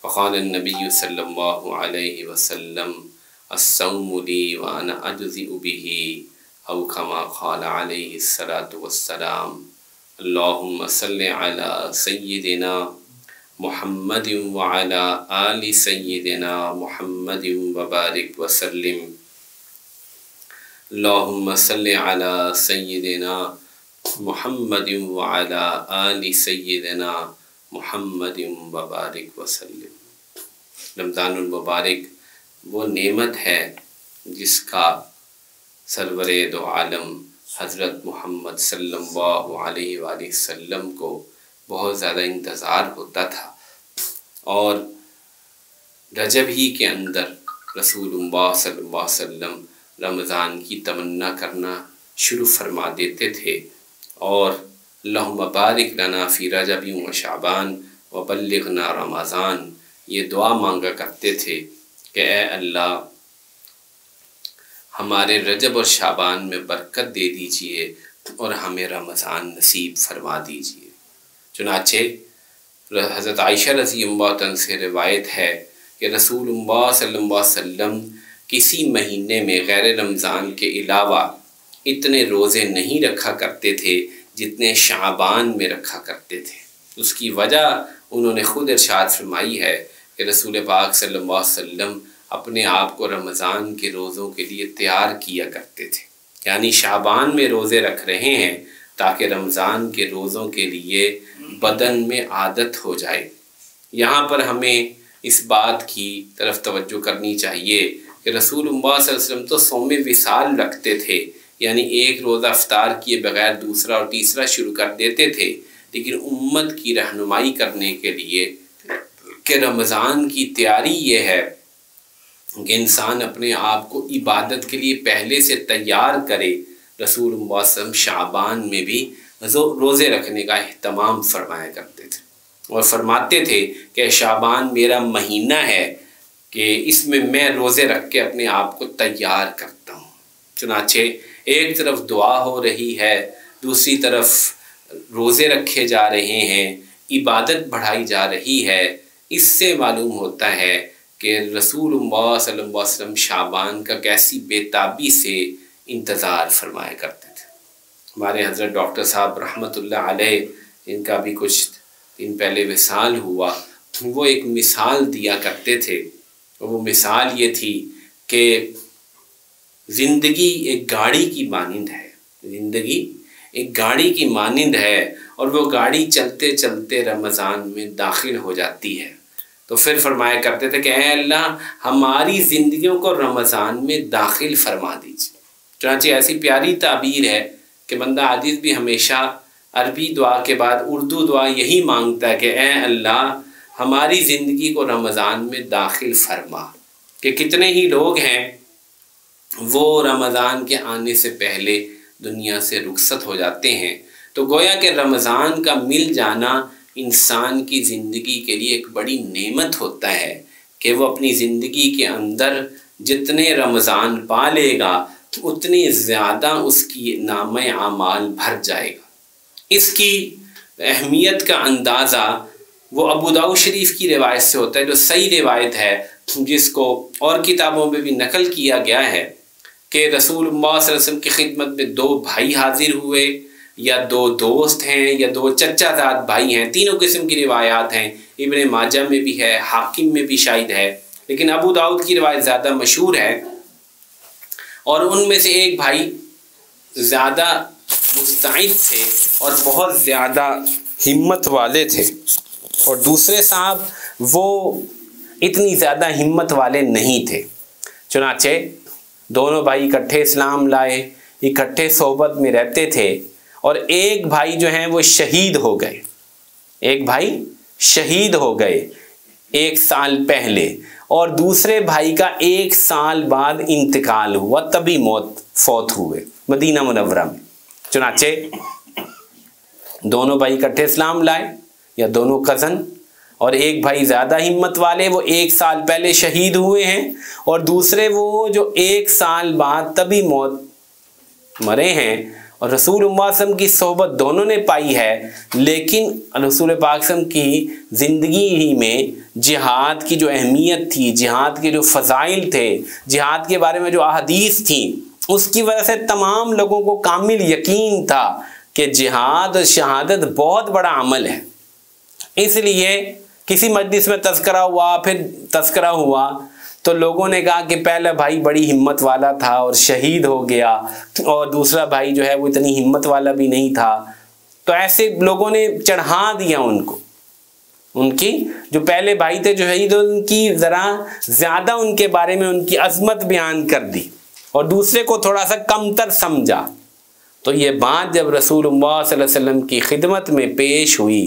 फ़क़ाल नबी सल्लल्लाहु अलैहि वसल्लम अस्सौमु ली व अना अज्ज़िउ बिही औ कमा क़ाल अलैहि सलातु वस्सलाम। अल्लाहुम्मा सल्लि अला सय्यिदिना मुहम्मदिन व अला आलि सय्यिदिना मुहम्मदिन व बारिक व सल्लिम। अल्लाहुम्मा सल्लि अला सय्यिदिना मुहम्मदिन व अला आलि सय्यिदिना मुहम्मदिन व बारिक व सल्लिम। रमज़ानुल मुबारक वो नेमत है जिसका सरवरे दो आलम हज़रत मोहम्मद सल्लल्लाहु अलैहि वसल्लम को बहुत ज़्यादा इंतज़ार होता था और रजब ही के अंदर रसूलुल्लाह सल्लल्लाहु अलैहि वसल्लम रमज़ान की तमन्ना करना शुरू फरमा देते थे और अल्लाहुम्मा बारिक लना फ़ी रजब व शाबान व बल्लिगना रमज़ान, ये दुआ मांगा करते थे कि ए अल्लाह हमारे रजब और शाबान में बरकत दे दीजिए और हमें रमज़ान नसीब फरमा दीजिए। चुनाचे हज़रत आयशा रज़ियल्लाहु अन्हा से रिवायत है कि रसूलुल्लाह सल्लल्लाहु अलैहि वसल्लम किसी महीने में गैर रमज़ान के अलावा इतने रोज़े नहीं रखा करते थे जितने शाबान में रखा करते थे। उसकी वजह उन्होंने ख़ुद इरशाद फरमाई है कि रसूल पाक सल्लल्लाहु अलैहि वसल्लम अपने आप को रमज़ान के रोज़ों के लिए तैयार किया करते थे, यानी शाबान में रोज़े रख रहे हैं ताकि रमज़ान के रोज़ों के लिए बदन में आदत हो जाए। यहाँ पर हमें इस बात की तरफ तवज्जो करनी चाहिए कि रसूलुल्लाह सल्लल्लाहु अलैहि वसल्लम तो सौम विसाल रखते थे, यानी एक रोज़ा इफ्तार किए बगैर दूसरा और तीसरा शुरू कर देते थे, लेकिन उम्मत की रहनुमाई करने के लिए कि रमज़ान की तैयारी ये है कि इंसान अपने आप को इबादत के लिए पहले से तैयार करे। रसूलुल्लाह सल्लल्लाहु अलैहि वसल्लम शाबान में भी रोज़े रखने का एहतमाम फरमाया करते थे और फरमाते थे कि शाबान मेरा महीना है कि इसमें मैं रोज़े रख के अपने आप को तैयार करता हूँ। चुनाचे एक तरफ दुआ हो रही है, दूसरी तरफ रोज़े रखे जा रहे हैं, इबादत बढ़ाई जा रही है। इससे मालूम होता है कि रसूलुल्लाह सल्लल्लाहु अलैहि वसल्लम शाबान का कैसी बेताबी से इंतज़ार फरमाया करते थे। हमारे हज़रत डॉक्टर साहब रहमतुल्लाह अलैह, इनका भी कुछ दिन पहले विसाल हुआ, वो एक मिसाल दिया करते थे। वो मिसाल ये थी कि ज़िंदगी एक गाड़ी की मानिंद है, ज़िंदगी एक गाड़ी की मानिंद है और वो गाड़ी चलते चलते रमज़ान में दाखिल हो जाती है। तो फिर फरमाया करते थे कि ऐ अल्लाह हमारी ज़िंदगियों को रमज़ान में दाखिल फरमा दीजिए। चुनांचे ऐसी प्यारी ताबीर है कि बंदा आजिज़ भी हमेशा अरबी दुआ के बाद उर्दू दुआ यही मांगता है कि ऐ अल्लाह हमारी ज़िंदगी को रमज़ान में दाखिल फरमा। कि कितने ही लोग हैं वो रमज़ान के आने से पहले दुनिया से रुखसत हो जाते हैं। तो गोया कि रमज़ान का मिल जाना इंसान की ज़िंदगी के लिए एक बड़ी नेमत होता है कि वो अपनी ज़िंदगी के अंदर जितने रमज़ान पा लेगा उतनी ज़्यादा उसकी नामे आमाल भर जाएगा। इसकी अहमियत का अंदाज़ा वो अबू दाऊद शरीफ की रिवायत से होता है, जो सही रिवायत है, जिसको और किताबों में भी नकल किया गया है कि रसूलुल्लाह सल्लल्लाहु अलैहि वसल्लम की खिदमत में दो भाई हाजिर हुए, या दो दोस्त हैं, या दो चचाजाद भाई हैं। तीनों किस्म की रिवायात हैं, इब्ने माजा में भी है, हाकिम में भी शायद है, लेकिन अबू दाऊद की रिवायत ज़्यादा मशहूर है। और उनमें से एक भाई ज़्यादा मुस्तइद थे और बहुत ज़्यादा हिम्मत वाले थे और दूसरे साहब वो इतनी ज़्यादा हिम्मत वाले नहीं थे। चुनाचे दोनों भाई इकट्ठे इस्लाम लाए, इकट्ठे सोबत में रहते थे और एक भाई जो हैं वो शहीद हो गए। एक भाई शहीद हो गए 1 साल पहले और दूसरे भाई का 1 साल बाद इंतकाल हुआ, तभी फौत हुए मदीना मुनव्वरा में। चुनाचे दोनों भाई इकट्ठे इस्लाम लाए या दोनों कज़न, और एक भाई ज़्यादा हिम्मत वाले वो 1 साल पहले शहीद हुए हैं और दूसरे वो जो 1 साल बाद तभी मरे हैं और रसूल वसल्लम की सोहबत दोनों ने पाई है, लेकिन रसूल पाक सल्लल्लाहु अलैहि वसल्लम की ज़िंदगी ही में जिहाद की जो अहमियत थी, जिहाद के जो फ़ज़ाइल थे, जिहाद के बारे में जो अहादीस थी, उसकी वजह से तमाम लोगों को कामिल यकीन था कि जिहाद और शहादत बहुत बड़ा अमल है। इसलिए किसी मजलिस में तज़किरा हुआ, फिर तज़किरा हुआ तो लोगों ने कहा कि पहला भाई बड़ी हिम्मत वाला था और शहीद हो गया, और दूसरा भाई जो है वो इतनी हिम्मत वाला भी नहीं था। तो ऐसे लोगों ने चढ़ा दिया उनको, उनकी जो पहले भाई थे जो शहीद, उनकी ज़रा ज़्यादा उनके बारे में उनकी अज़मत बयान कर दी और दूसरे को थोड़ा सा कमतर समझा। तो ये बात जब रसूलुल्लाह सल्लल्लाहु अलैहि वसल्लम की खिदमत में पेश हुई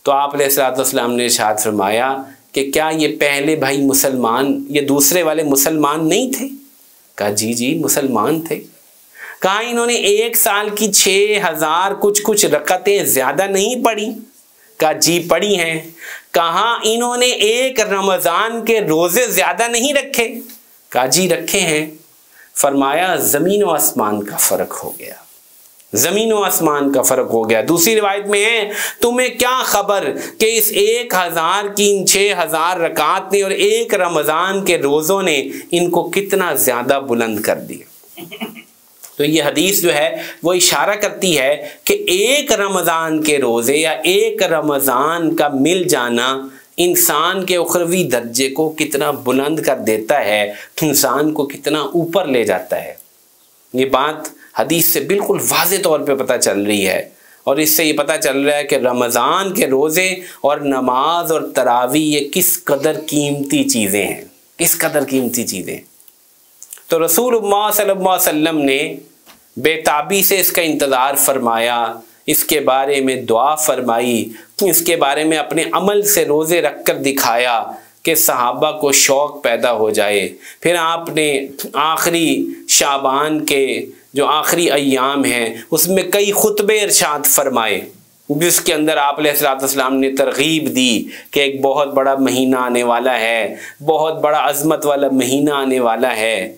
तो आप अलैहिस्सलातु वस्सलाम ने इरशाद फरमाया कि क्या ये पहले भाई मुसलमान, ये दूसरे वाले मुसलमान नहीं थे? कहा जी जी मुसलमान थे। कहा इन्होंने 1 साल की 6000 कुछ रकअतें ज़्यादा नहीं पढ़ी? कहा जी पढ़ी हैं। कहा इन्होंने 1 रमज़ान के रोज़े ज़्यादा नहीं रखे? कहा जी रखे हैं। फरमाया ज़मीन व आसमान का फ़र्क हो गया, ज़मीन व आसमान का फ़र्क हो गया। दूसरी रिवायत में है तुम्हें क्या खबर कि इस 1000 की इन 6000 रकात ने और 1 रमज़ान के रोज़ों ने इनको कितना ज़्यादा बुलंद कर दिया। तो ये हदीस जो है वो इशारा करती है कि 1 रमज़ान के रोज़े या 1 रमज़ान का मिल जाना इंसान के उखरवी दर्जे को कितना बुलंद कर देता है, इंसान को कितना ऊपर ले जाता है। ये बात हदीस से बिल्कुल वाज़े तौर पे पता चल रही है, और इससे ये पता चल रहा है कि रमज़ान के रोज़े और नमाज और तरावी ये किस कदर कीमती चीज़ें हैं, किस कदर कीमती चीज़ें। तो रसूलुल्लाह सल्लल्लाहु अलैहि वसल्लम ने बेताबी से इसका इंतज़ार फरमाया, इसके बारे में दुआ फरमाई, इसके बारे में अपने अमल से रोज़े रख कर दिखाया कि सहाबा को शौक़ पैदा हो जाए। फिर आपने आखिरी शाबान के जो आखिरी अय्याम हैं उसमें कई खुतबे इरशाद फरमाए, जिसके अंदर आप अलैहिस्सलाम ने तरगीब दी कि एक बहुत बड़ा महीना आने वाला है, बहुत बड़ा अज़मत वाला महीना आने वाला है।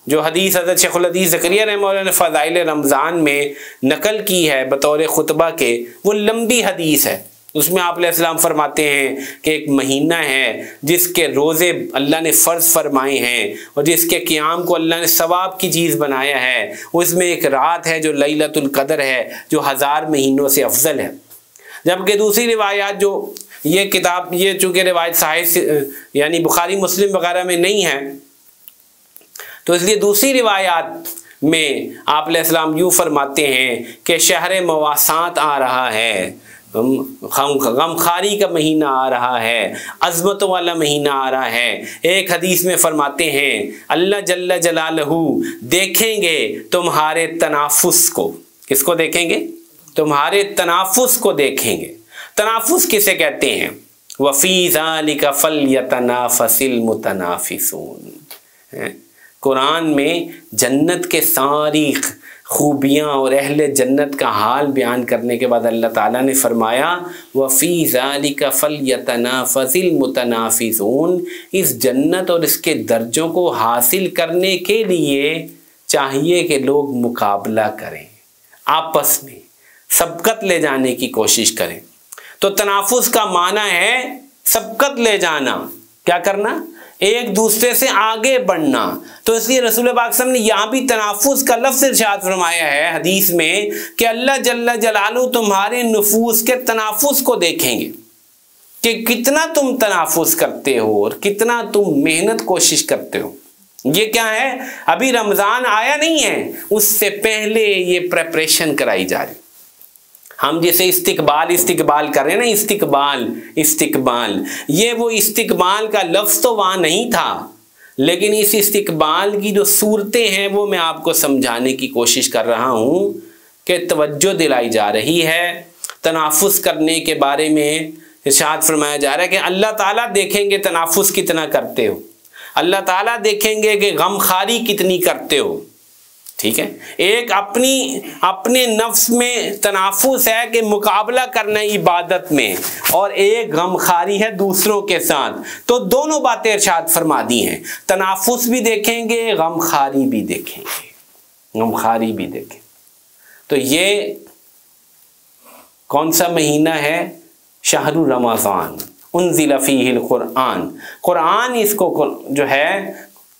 जो हदीस हज़रत शेखुल हदीस ज़करिया रहमतुल्लाह ने फ़ज़ाइल रमज़ान में नकल की है बतौर खुतबा के, वो लंबी हदीस है। उसमें आप अलैहिस्सलाम फरमाते हैं कि एक महीना है जिसके रोज़े अल्लाह ने फ़र्ज़ फरमाए हैं और जिसके क़ियाम को अल्लाह ने सवाब की चीज़ बनाया है। उसमें एक रात है जो लैलतुल क़द्र है, जो 1000 महीनों से अफजल है। जबकि दूसरी रिवायात जो ये किताब, ये चूँकि रिवायत साहिह यानी बुखारी मुस्लिम वगैरह में नहीं है, तो इसलिए दूसरी रिवायात में आप अलैहिस्सलाम यूँ फरमाते हैं कि शहर मवासात आ रहा है, गमखारी का महीना आ रहा है, अज़मतों वाला महीना आ रहा है। एक हदीस में फरमाते हैं अल्लाह जल्ल जलालहू देखेंगे तुम्हारे तनाफुस को। किसको देखेंगे? तुम्हारे तनाफुस को देखेंगे। तनाफुस किसे कहते हैं? वफ़ी ज़ालिका फ़ल्यतनाफ़सिल मुतनाफ़िसून। कुरान में जन्नत के सारी खूबियाँ और अहले जन्नत का हाल बयान करने के बाद अल्लाह ताला ने फरमाया वफ़ी ज़ालिका फ़ल्यतनाफ़सिल मुतनाफ़िसून। इस जन्नत और इसके दर्जों को हासिल करने के लिए चाहिए कि लोग मुकाबला करें, आपस में सबकत ले जाने की कोशिश करें। तो तनाफुस का माना है सबकत ले जाना, क्या करना? एक दूसरे से आगे बढ़ना। तो इसलिए रसूल पाक सल्लल्लाहु अलैहि वसल्लम ने यहाँ भी तनाफुस का लफ्ज़ इरशाद फरमाया है हदीस में कि अल्लाह जल्ल जलालू तुम्हारे नफूस के तनाफुस को देखेंगे कि कितना तुम तनाफुस करते हो और कितना तुम मेहनत कोशिश करते हो। ये क्या है? अभी रमज़ान आया नहीं है, उससे पहले ये प्रेपरेशन कराई जा रही। हम जैसे इस्तिकबाल कर रहे हैं ना, इस्तिकबाल, ये वो इस्तिकबाल का लफ्ज़ तो वहाँ नहीं था, लेकिन इस इस्तिकबाल की जो सूरतें हैं वो मैं आपको समझाने की कोशिश कर रहा हूँ कि तवज्जो दिलाई जा रही है। तनाफुस करने के बारे में इरशाद फरमाया जा रहा है कि अल्लाह ताला देखेंगे तनाफुस कितना करते हो, अल्लाह ताला देखेंगे कि गमखारी कितनी करते हो। ठीक है, एक अपने नफ्स में तनाफुस है कि मुकाबला करना इबादत में, और एक गमखारी है दूसरों के साथ। तो दोनों बातें इरशाद फरमा दी हैं, तनाफुस भी देखेंगे, गमखारी भी देखेंगे, गमखारी भी देखें। तो ये कौन सा महीना है? शहरु रमज़ान उन्ज़िल फ़ीहिल कुरान। कुरान इसको जो है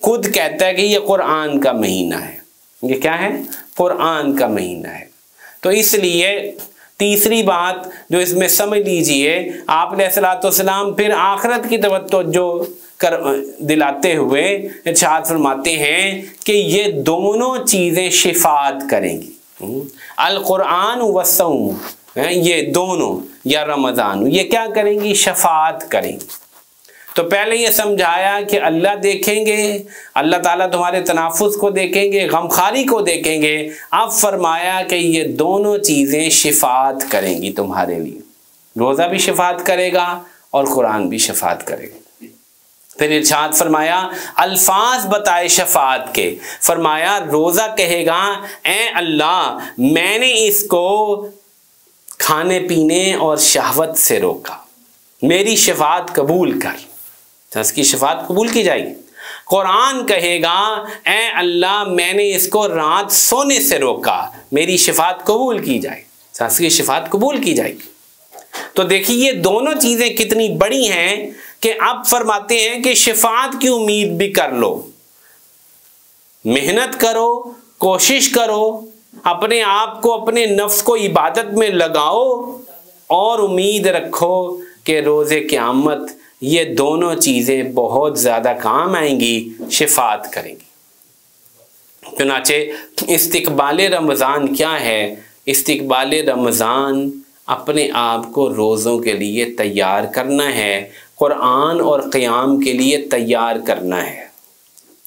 खुद कहता है कि ये कुरान का महीना है। ये क्या है? कुरान का महीना है। तो इसलिए तीसरी बात जो इसमें समझ लीजिए, आप अलैहिस्सलाम फिर आखिरत की तवज्जो कर दिलाते हुए इरशाद फरमाते हैं कि ये दोनों चीज़ें शिफात करेंगी। अल कुरान व सौम, ये दोनों, या रमज़ान, ये क्या करेंगी? शफात करेंगी। तो पहले ये समझाया कि अल्लाह देखेंगे, अल्लाह ताला तुम्हारे तनाफुस को देखेंगे, गमखारी को देखेंगे। अब फरमाया कि ये दोनों चीज़ें शिफात करेंगी तुम्हारे लिए। रोज़ा भी शिफात करेगा और कुरान भी शिफात करेगा। फिर इरशाद फरमाया, अल्फाज बताए शफात के। फरमाया रोज़ा कहेगा, ए अल्लाह मैंने इसको खाने पीने और शहवत से रोका, मेरी शफात कबूल कर। इसकी शफात कबूल की जाएगी। कुरान कहेगा, ए अल्लाह मैंने इसको रात सोने से रोका, मेरी शफात कबूल की जाए, इसकी शफात कबूल की जाएगी। तो देखिए ये दोनों चीज़ें कितनी बड़ी हैं कि अब फरमाते हैं कि शफात की उम्मीद भी कर लो। मेहनत करो, कोशिश करो, अपने आप को, अपने नफ्स को इबादत में लगाओ और उम्मीद रखो कि रोज़े क़यामत ये दोनों चीज़ें बहुत ज़्यादा काम आएंगी, शिफात करेंगी। चुनाचे इस्तिक़बाल रमज़ान क्या है? इस्तिक़बाल रमज़ान अपने आप को रोज़ों के लिए तैयार करना है, कुरान और क़याम के लिए तैयार करना है।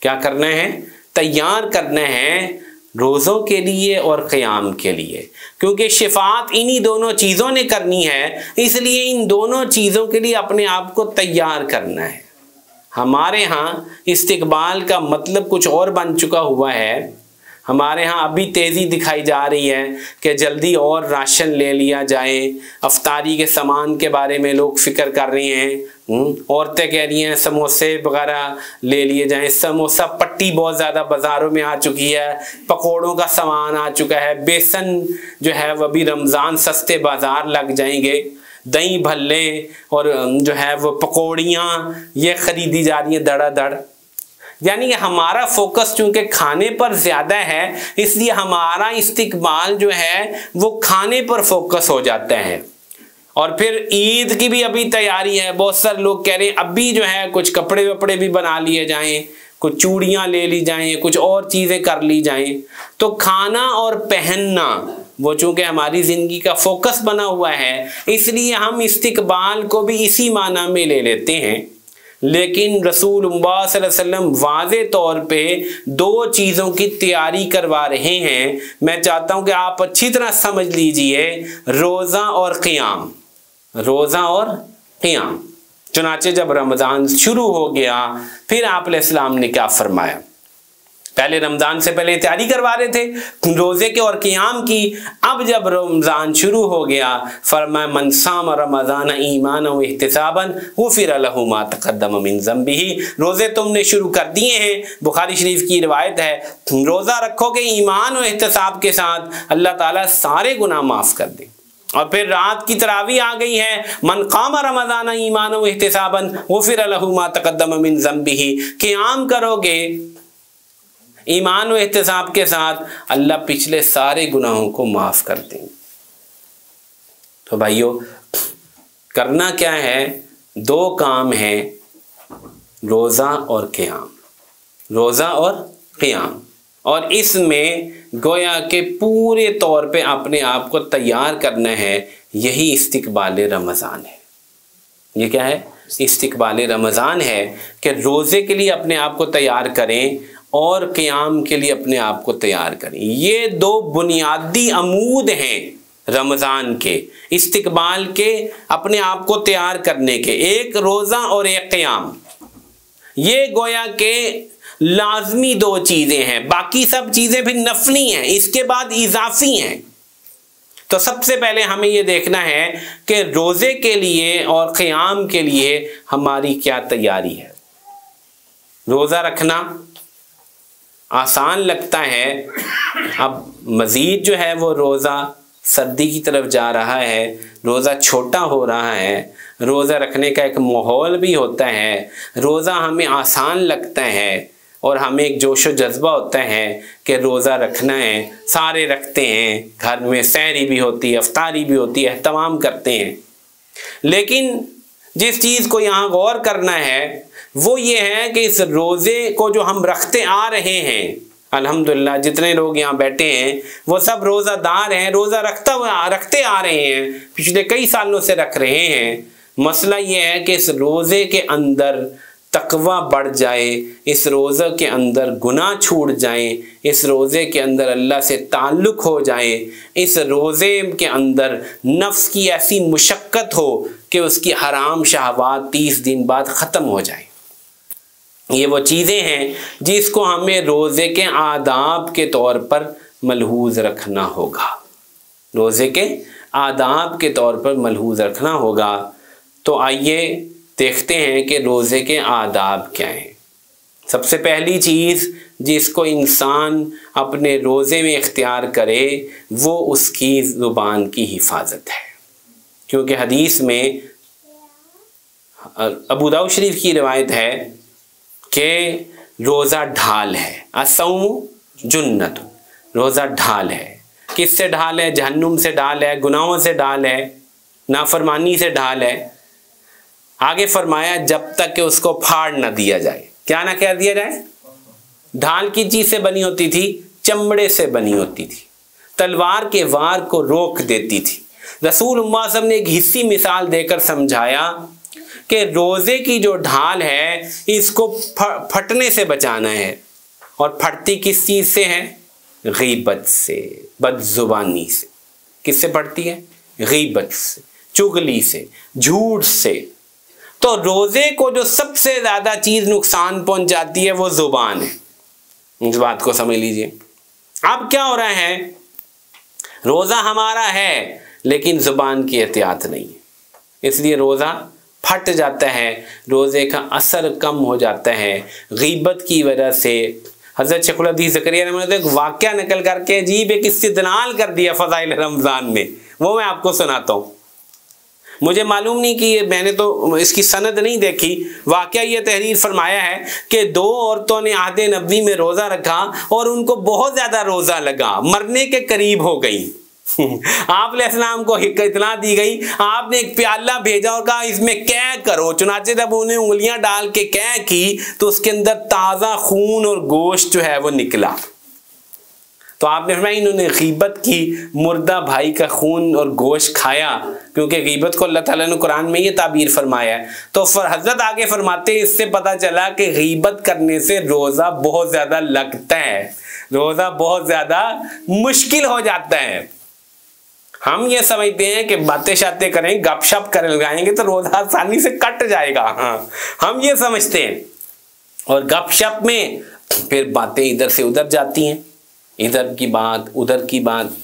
क्या करना है? तैयार करना है रोज़ों के लिए और क़याम के लिए, क्योंकि शिफात इन्हीं दोनों चीज़ों ने करनी है। इसलिए इन दोनों चीज़ों के लिए अपने आप को तैयार करना है। हमारे यहाँ इस्तिक़बाल का मतलब कुछ और बन चुका हुआ है। हमारे यहाँ अभी तेज़ी दिखाई जा रही है कि जल्दी और राशन ले लिया जाए। अफ्तारी के सामान के बारे में लोग फ़िक्र कर रहे हैं। औरतें कह रही हैं समोसे वगैरह ले लिए जाएं। समोसा पट्टी बहुत ज़्यादा बाज़ारों में आ चुकी है, पकोड़ों का सामान आ चुका है, बेसन जो है वह भी रमज़ान सस्ते बाज़ार लग जाएंगे। दही भल्ले और जो है वो पकौड़ियाँ ये ख़रीदी जा रही हैं धड़ाधड़। यानी कि हमारा फोकस चूंकि खाने पर ज़्यादा है, इसलिए हमारा इस्तिक़बाल जो है वो खाने पर फोकस हो जाता है। और फिर ईद की भी अभी तैयारी है। बहुत सारे लोग कह रहे हैं अभी जो है कुछ कपड़े वपड़े भी बना लिए जाएं, कुछ चूड़ियाँ ले ली जाएं, कुछ और चीज़ें कर ली जाएं। तो खाना और पहनना वो चूँकि हमारी ज़िंदगी का फोकस बना हुआ है, इसलिए हम इस्तिक़बाल को भी इसी माना में ले लेते हैं। लेकिन रसूलुल्लाह सल्लल्लाहु अलैहि वसल्लम वाज़े तौर पे दो चीज़ों की तैयारी करवा रहे हैं। मैं चाहता हूँ कि आप अच्छी तरह समझ लीजिए, रोज़ा और क़याम, रोज़ा और क़याम। चुनाचे जब रमज़ान शुरू हो गया, फिर आप अलैहिस्सलाम ने क्या फरमाया? पहले रमज़ान से पहले तैयारी करवा रहे थे रोज़े के और क़याम की। अब जब रमज़ान शुरू हो गया, फरमाया मन साम रमज़ान ईमाना व इहतिसाबन गुफ़िर लहु मा तक़द्दम मिन ज़ंबिही। रोज़े तुमने शुरू कर दिए हैं, बुखारी शरीफ की रिवायत है, रोज़ा रखोगे ईमान और एहतिसाब के साथ, अल्लाह ताला सारे गुनाह माफ़ कर दे। और फिर रात की तरावी आ गई है, मन क़ाम रमज़ान ईमान व इहतिसाबन गुफ़िर लहु मा तक़द्दम मिन ज़ंबिही। क़याम करोगे ईमान व एहतिसाब के साथ, अल्लाह पिछले सारे गुनाहों को माफ़ कर देंगे। तो भाइयों करना क्या है? दो काम हैं, रोज़ा और क़याम, रोज़ा और क़याम। और इसमें गोया के पूरे तौर पे अपने आप को तैयार करना है। यही इस्तिक़बाल रमज़ान है। ये क्या है? इस्तिक़बाल रमज़ान है कि रोज़े के लिए अपने आप को तैयार करें और क़याम के लिए अपने आप को तैयार करें। ये दो बुनियादी अमूद हैं रमज़ान के, इस्तिक़बाल के, अपने आप को तैयार करने के। एक रोज़ा और एक क़याम, ये गोया के लाजमी दो चीज़ें हैं। बाकी सब चीज़ें भी नफली हैं, इसके बाद इजाफी हैं। तो सबसे पहले हमें ये देखना है कि रोज़े के लिए और क़याम के लिए हमारी क्या तैयारी है। रोज़ा रखना, आसान लगता है, अब मज़ीद जो है वो रोज़ा सर्दी की तरफ जा रहा है, रोज़ा छोटा हो रहा है, रोज़ा रखने का एक माहौल भी होता है, रोज़ा हमें आसान लगता है और हमें एक जोश व जज्बा होता है कि रोज़ा रखना है, सारे रखते हैं, घर में सहरी भी होती है, अफ्तारी भी होती है, तमाम करते हैं। लेकिन जिस चीज़ को यहाँ गौर करना है वो ये है कि इस रोज़े को जो हम रखते आ रहे हैं, अल्हम्दुलिल्लाह जितने लोग यहाँ बैठे हैं वो सब रोज़ादार हैं, रोज़ा रखते आ रहे हैं, पिछले कई सालों से रख रहे हैं। मसला ये है कि इस रोज़े के अंदर तकवा बढ़ जाए, इस रोज़े के अंदर गुनाह छूट जाए, इस रोज़े के अंदर अल्लाह से ताल्लुक़ हो जाए, इस रोज़े के अंदर नफ्स की ऐसी मुशक्क़त हो कि उसकी हराम शहवात 30 दिन बाद ख़त्म हो जाए। ये वो चीज़ें हैं जिसको हमें रोज़े के आदाब के तौर पर मलहूज़ रखना होगा, रोज़े के आदाब के तौर पर मलहूज़ रखना होगा। तो आइए देखते हैं कि रोज़े के आदाब क्या हैं। सबसे पहली चीज़ जिसको इंसान अपने रोज़े में इख्तियार करे वो उसकी ज़ुबान की हिफाजत है, क्योंकि हदीस में अबू दाऊद शरीफ की रिवायत है कि रोज़ा ढाल है, अस्सौम जुन्नत, रोज़ा ढाल है। किससे ढाल है? जहन्नुम से ढाल है, गुनाहों से ढाल है, नाफरमानी से ढाल है। आगे फरमाया जब तक कि उसको फाड़ ना दिया जाए। क्या ना कह दिया जाए? ढाल की चीज़ से बनी होती थी, चमड़े से बनी होती थी, तलवार के वार को रोक देती थी। रसूल सब ने एक हिस्सी मिसाल देकर समझाया कि रोज़े की जो ढाल है इसको फटने से बचाना है, और फटती किस चीज़ से है? गीबत से, बदजुबानी से। किससे फटती है? गीबत से, चुगली से, झूठ से। तो रोज़े को जो सबसे ज़्यादा चीज़ नुकसान पहुंचाती है वो ज़ुबान है। इस बात को समझ लीजिए। अब क्या हो रहा है, रोज़ा हमारा है लेकिन ज़ुबान की एहतियात नहीं है, इसलिए रोज़ा फट जाता है, रोज़े का असर कम हो जाता है गीबत की वजह से। हज़रत शेखुल हदीस ज़करिया ने एक वाक़या नकल करके अजीब एक इस्तिदलाल कर दिया फ़ज़ाइल रमज़ान में, वो मैं आपको सुनाता हूँ। मुझे मालूम नहीं कि मैंने तो इसकी सनद नहीं देखी, वाक़या ये तहरीर फरमाया है कि 2 औरतों ने आहद नबी में रोज़ा रखा और उनको बहुत ज़्यादा रोज़ा लगा, मरने के करीब हो गई। आप अलैहिस्सलाम को इत्तला दी गई, आपने एक प्याला भेजा और कहा इसमें क्या करो। चुनाचे जब उन्हें उंगलियां डाल के क्या की तो उसके अंदर ताज़ा खून और गोश्त जो है वो निकला। तो आपने फरमाया इन्होंने गीबत की, मुर्दा भाई का खून और गोश्त खाया, क्योंकि गीबत को अल्लाह ताला ने कुरान में ये ताबीर फरमाया है। तो हज़रत आगे फरमाते हैं इससे पता चला कि गीबत करने से रोज़ा बहुत ज़्यादा लगता है, रोज़ा बहुत ज़्यादा मुश्किल हो जाता है। हम ये समझते हैं कि बातें शातें करें, गपशप कर लगाएंगे तो रोज़ा आसानी से कट जाएगा। हाँ, हम ये समझते हैं, और गपशप में फिर बातें इधर से उधर जाती हैं, इधर की बात उधर की बात।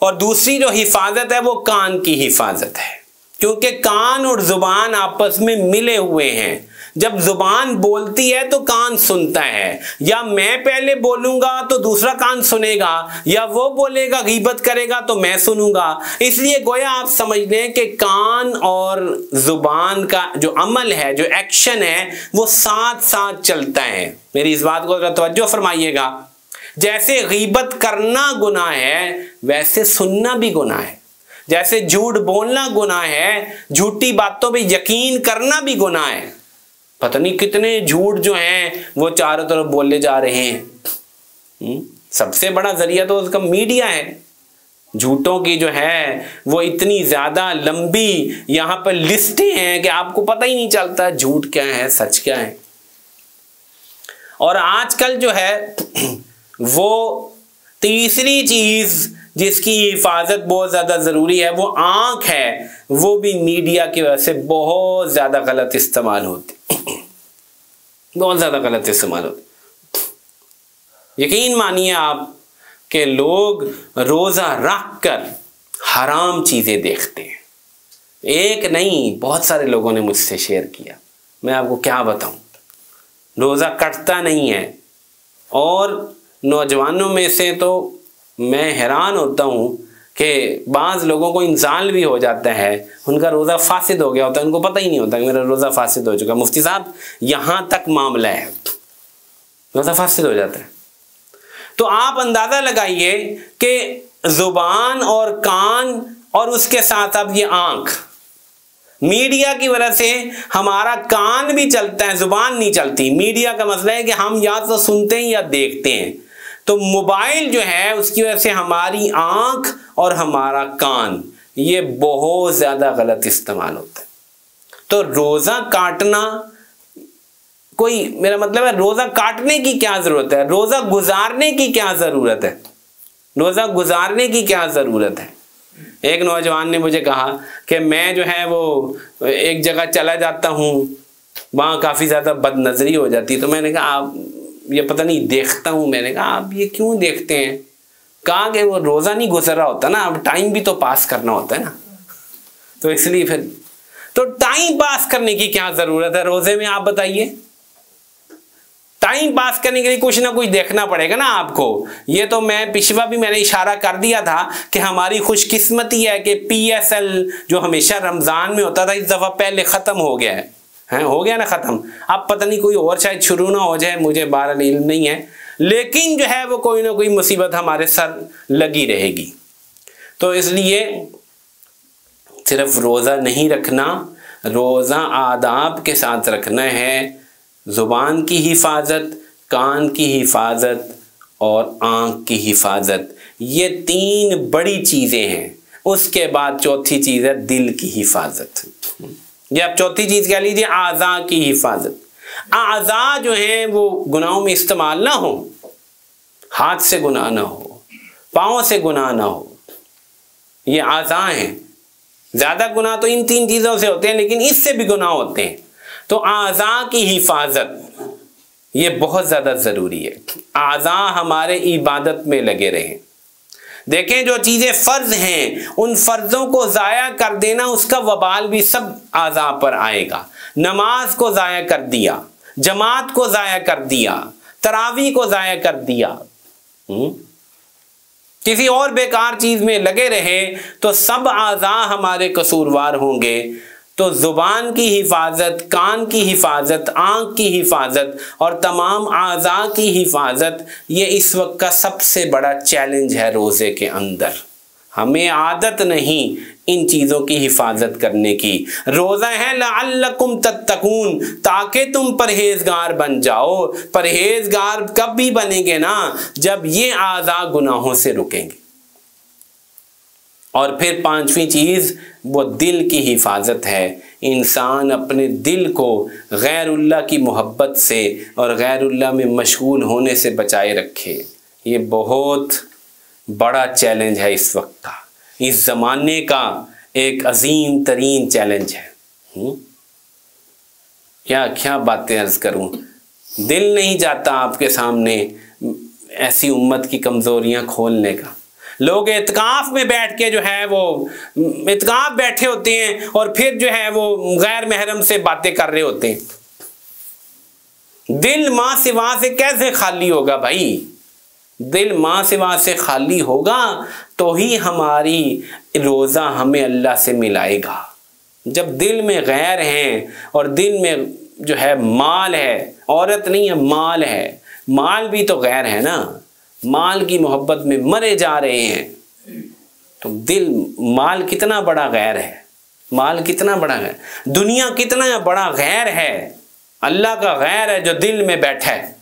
और दूसरी जो हिफाजत है वो कान की हिफाजत है, क्योंकि कान और ज़ुबान आपस में मिले हुए हैं। जब ज़ुबान बोलती है तो कान सुनता है, या मैं पहले बोलूँगा तो दूसरा कान सुनेगा, या वो बोलेगा गीबत करेगा तो मैं सुनूंगा। इसलिए गोया आप समझ लें कि कान और ज़ुबान का जो अमल है, जो एक्शन है, वो साथ साथ चलता है। मेरी इस बात को तवज्जो फरमाइएगा। जैसे गीबत करना गुनाह है वैसे सुनना भी गुनाह है, जैसे झूठ बोलना गुनाह है, झूठी बातों पे यकीन करना भी गुनाह है। पता नहीं कितने झूठ जो हैं वो चारों तरफ बोले जा रहे हैं। सबसे बड़ा जरिया तो उसका मीडिया है। झूठों की जो है वो इतनी ज़्यादा लंबी यहाँ पर लिस्टें हैं कि आपको पता ही नहीं चलता झूठ क्या है सच क्या है। और आजकल जो है वो तीसरी चीज़ जिसकी हिफाजत बहुत ज़्यादा ज़रूरी है वो आँख है, वो भी मीडिया की वजह से बहुत ज़्यादा गलत इस्तेमाल होती, बहुत ज़्यादा गलत इस्तेमाल होती। यकीन मानिए आप कि लोग रोज़ा रख कर हराम चीज़ें देखते हैं। एक नहीं, बहुत सारे लोगों ने मुझसे शेयर किया, मैं आपको क्या बताऊं। रोज़ा कटता नहीं है, और नौजवानों में से तो मैं हैरान होता हूँ कि बाज़ लोगों को इंसाल भी हो जाता है, उनका रोज़ा फासिद हो गया होता है, उनको पता ही नहीं होता कि मेरा रोज़ा फासिद हो चुका। मुफ्ती साहब यहाँ तक मामला है, रोज़ा फासिद हो जाता है। तो आप अंदाज़ा लगाइए कि ज़ुबान और कान और उसके साथ साथ ये आँख, मीडिया की वजह से हमारा कान भी चलता है, ज़ुबान नहीं चलती। मीडिया का मसला है कि हम या तो सुनते हैं या देखते हैं। तो मोबाइल जो है उसकी वजह से हमारी आँख और हमारा कान ये बहुत ज़्यादा गलत इस्तेमाल होता है। तो रोज़ा काटना कोई, मेरा मतलब है रोज़ा काटने की क्या ज़रूरत है, रोज़ा गुजारने की क्या ज़रूरत है, रोज़ा गुजारने की क्या ज़रूरत है। एक नौजवान ने मुझे कहा कि मैं जो है वो एक जगह चला जाता हूँ, वहाँ काफ़ी ज़्यादा बदनज़री हो जाती है। तो मैंने कहा आप ये पता नहीं देखता हूँ। मैंने कहा आप ये क्यों देखते हैं? कहा कि वो रोज़ा नहीं गुजर रहा होता ना, अब टाइम भी तो पास करना होता है ना, तो इसलिए फिर तो टाइम पास करने की क्या ज़रूरत है रोज़े में, आप बताइए। टाइम पास करने के लिए कुछ ना कुछ देखना पड़ेगा ना आपको। ये तो मैं पिछवा भी मैंने इशारा कर दिया था कि हमारी खुशकिस्मती है कि PSL जो हमेशा रमज़ान में होता था इस दफ़ा पहले ख़त्म हो गया है, हो गया ना ख़त्म। अब पता नहीं कोई और शायद शुरू ना हो जाए, मुझे बहरहाल इल्म नहीं है, लेकिन जो है वो कोई ना कोई मुसीबत हमारे सर लगी रहेगी। तो इसलिए सिर्फ रोज़ा नहीं रखना, रोज़ा आदाब के साथ रखना है। ज़ुबान की हिफाजत, कान की हिफाजत और आँख की हिफाजत, ये 3 बड़ी चीज़ें हैं। उसके बाद चौथी चीज़ है दिल की हिफाजत। ये आप चौथी चीज़ कह लीजिए आज़ा की हिफाजत। आज़ा जो हैं वो गुनाहों में इस्तेमाल ना हो, हाथ से गुनाह ना हो, पाँव से गुनाह ना हो, ये आज़ा हैं। ज़्यादा गुनाह तो इन 3 चीज़ों से होते हैं, लेकिन इससे भी गुनाह होते हैं। तो आज़ा की हिफाजत ये बहुत ज़्यादा ज़रूरी है। आज़ा हमारे इबादत में लगे रहें। देखें जो चीज़ें फ़र्ज़ हैं उन फ़र्ज़ों को ज़ाया कर देना, उसका वबाल भी सब आज़ा पर आएगा। नमाज को ज़ाया कर दिया, जमात को ज़ाया कर दिया, तरावी को ज़ाया कर दिया, किसी और बेकार चीज़ में लगे रहे तो सब आज़ा हमारे कसूरवार होंगे। तो ज़ुबान की हिफाजत, कान की हिफाजत, आँख की हिफाजत और तमाम आज़ा की हिफाजत, ये इस वक्त का सबसे बड़ा चैलेंज है रोज़े के अंदर। हमें आदत नहीं इन चीज़ों की हिफाजत करने की। रोज़ा है लअल्लकुम तत्तकून, ताकि तुम परहेज़गार बन जाओ। परहेज़गार कब भी बनेंगे ना, जब ये आज़ा गुनाहों से रुकेंगे। और फिर 5वीं चीज़ वो दिल की हिफाजत है। इंसान अपने दिल को गैरुल्लाह की मोहब्बत से और गैरुल्लाह में मशगूल होने से बचाए रखे। ये बहुत बड़ा चैलेंज है इस वक्त का, इस ज़माने का एक अजीम तरीन चैलेंज है। क्या क्या बातें अर्ज़ करूं, दिल नहीं जाता आपके सामने ऐसी उम्मत की कमज़ोरियां खोलने का। लोग इत्काफ में बैठ के जो है वो इत्काफ बैठे होते हैं और फिर जो है वो गैर महरम से बातें कर रहे होते हैं। दिल माँ सिवा से कैसे खाली होगा भाई? दिल माँ सिवा से खाली होगा तो ही हमारी रोज़ा हमें अल्लाह से मिलाएगा। जब दिल में गैर हैं और दिल में जो है माल है, औरत नहीं है माल है, माल भी तो गैर है ना, माल की मोहब्बत में मरे जा रहे हैं। तो दिल, माल कितना बड़ा गैर है, माल कितना बड़ा गैर, दुनिया कितना बड़ा गैर है, अल्लाह का गैर है जो दिल में बैठा है।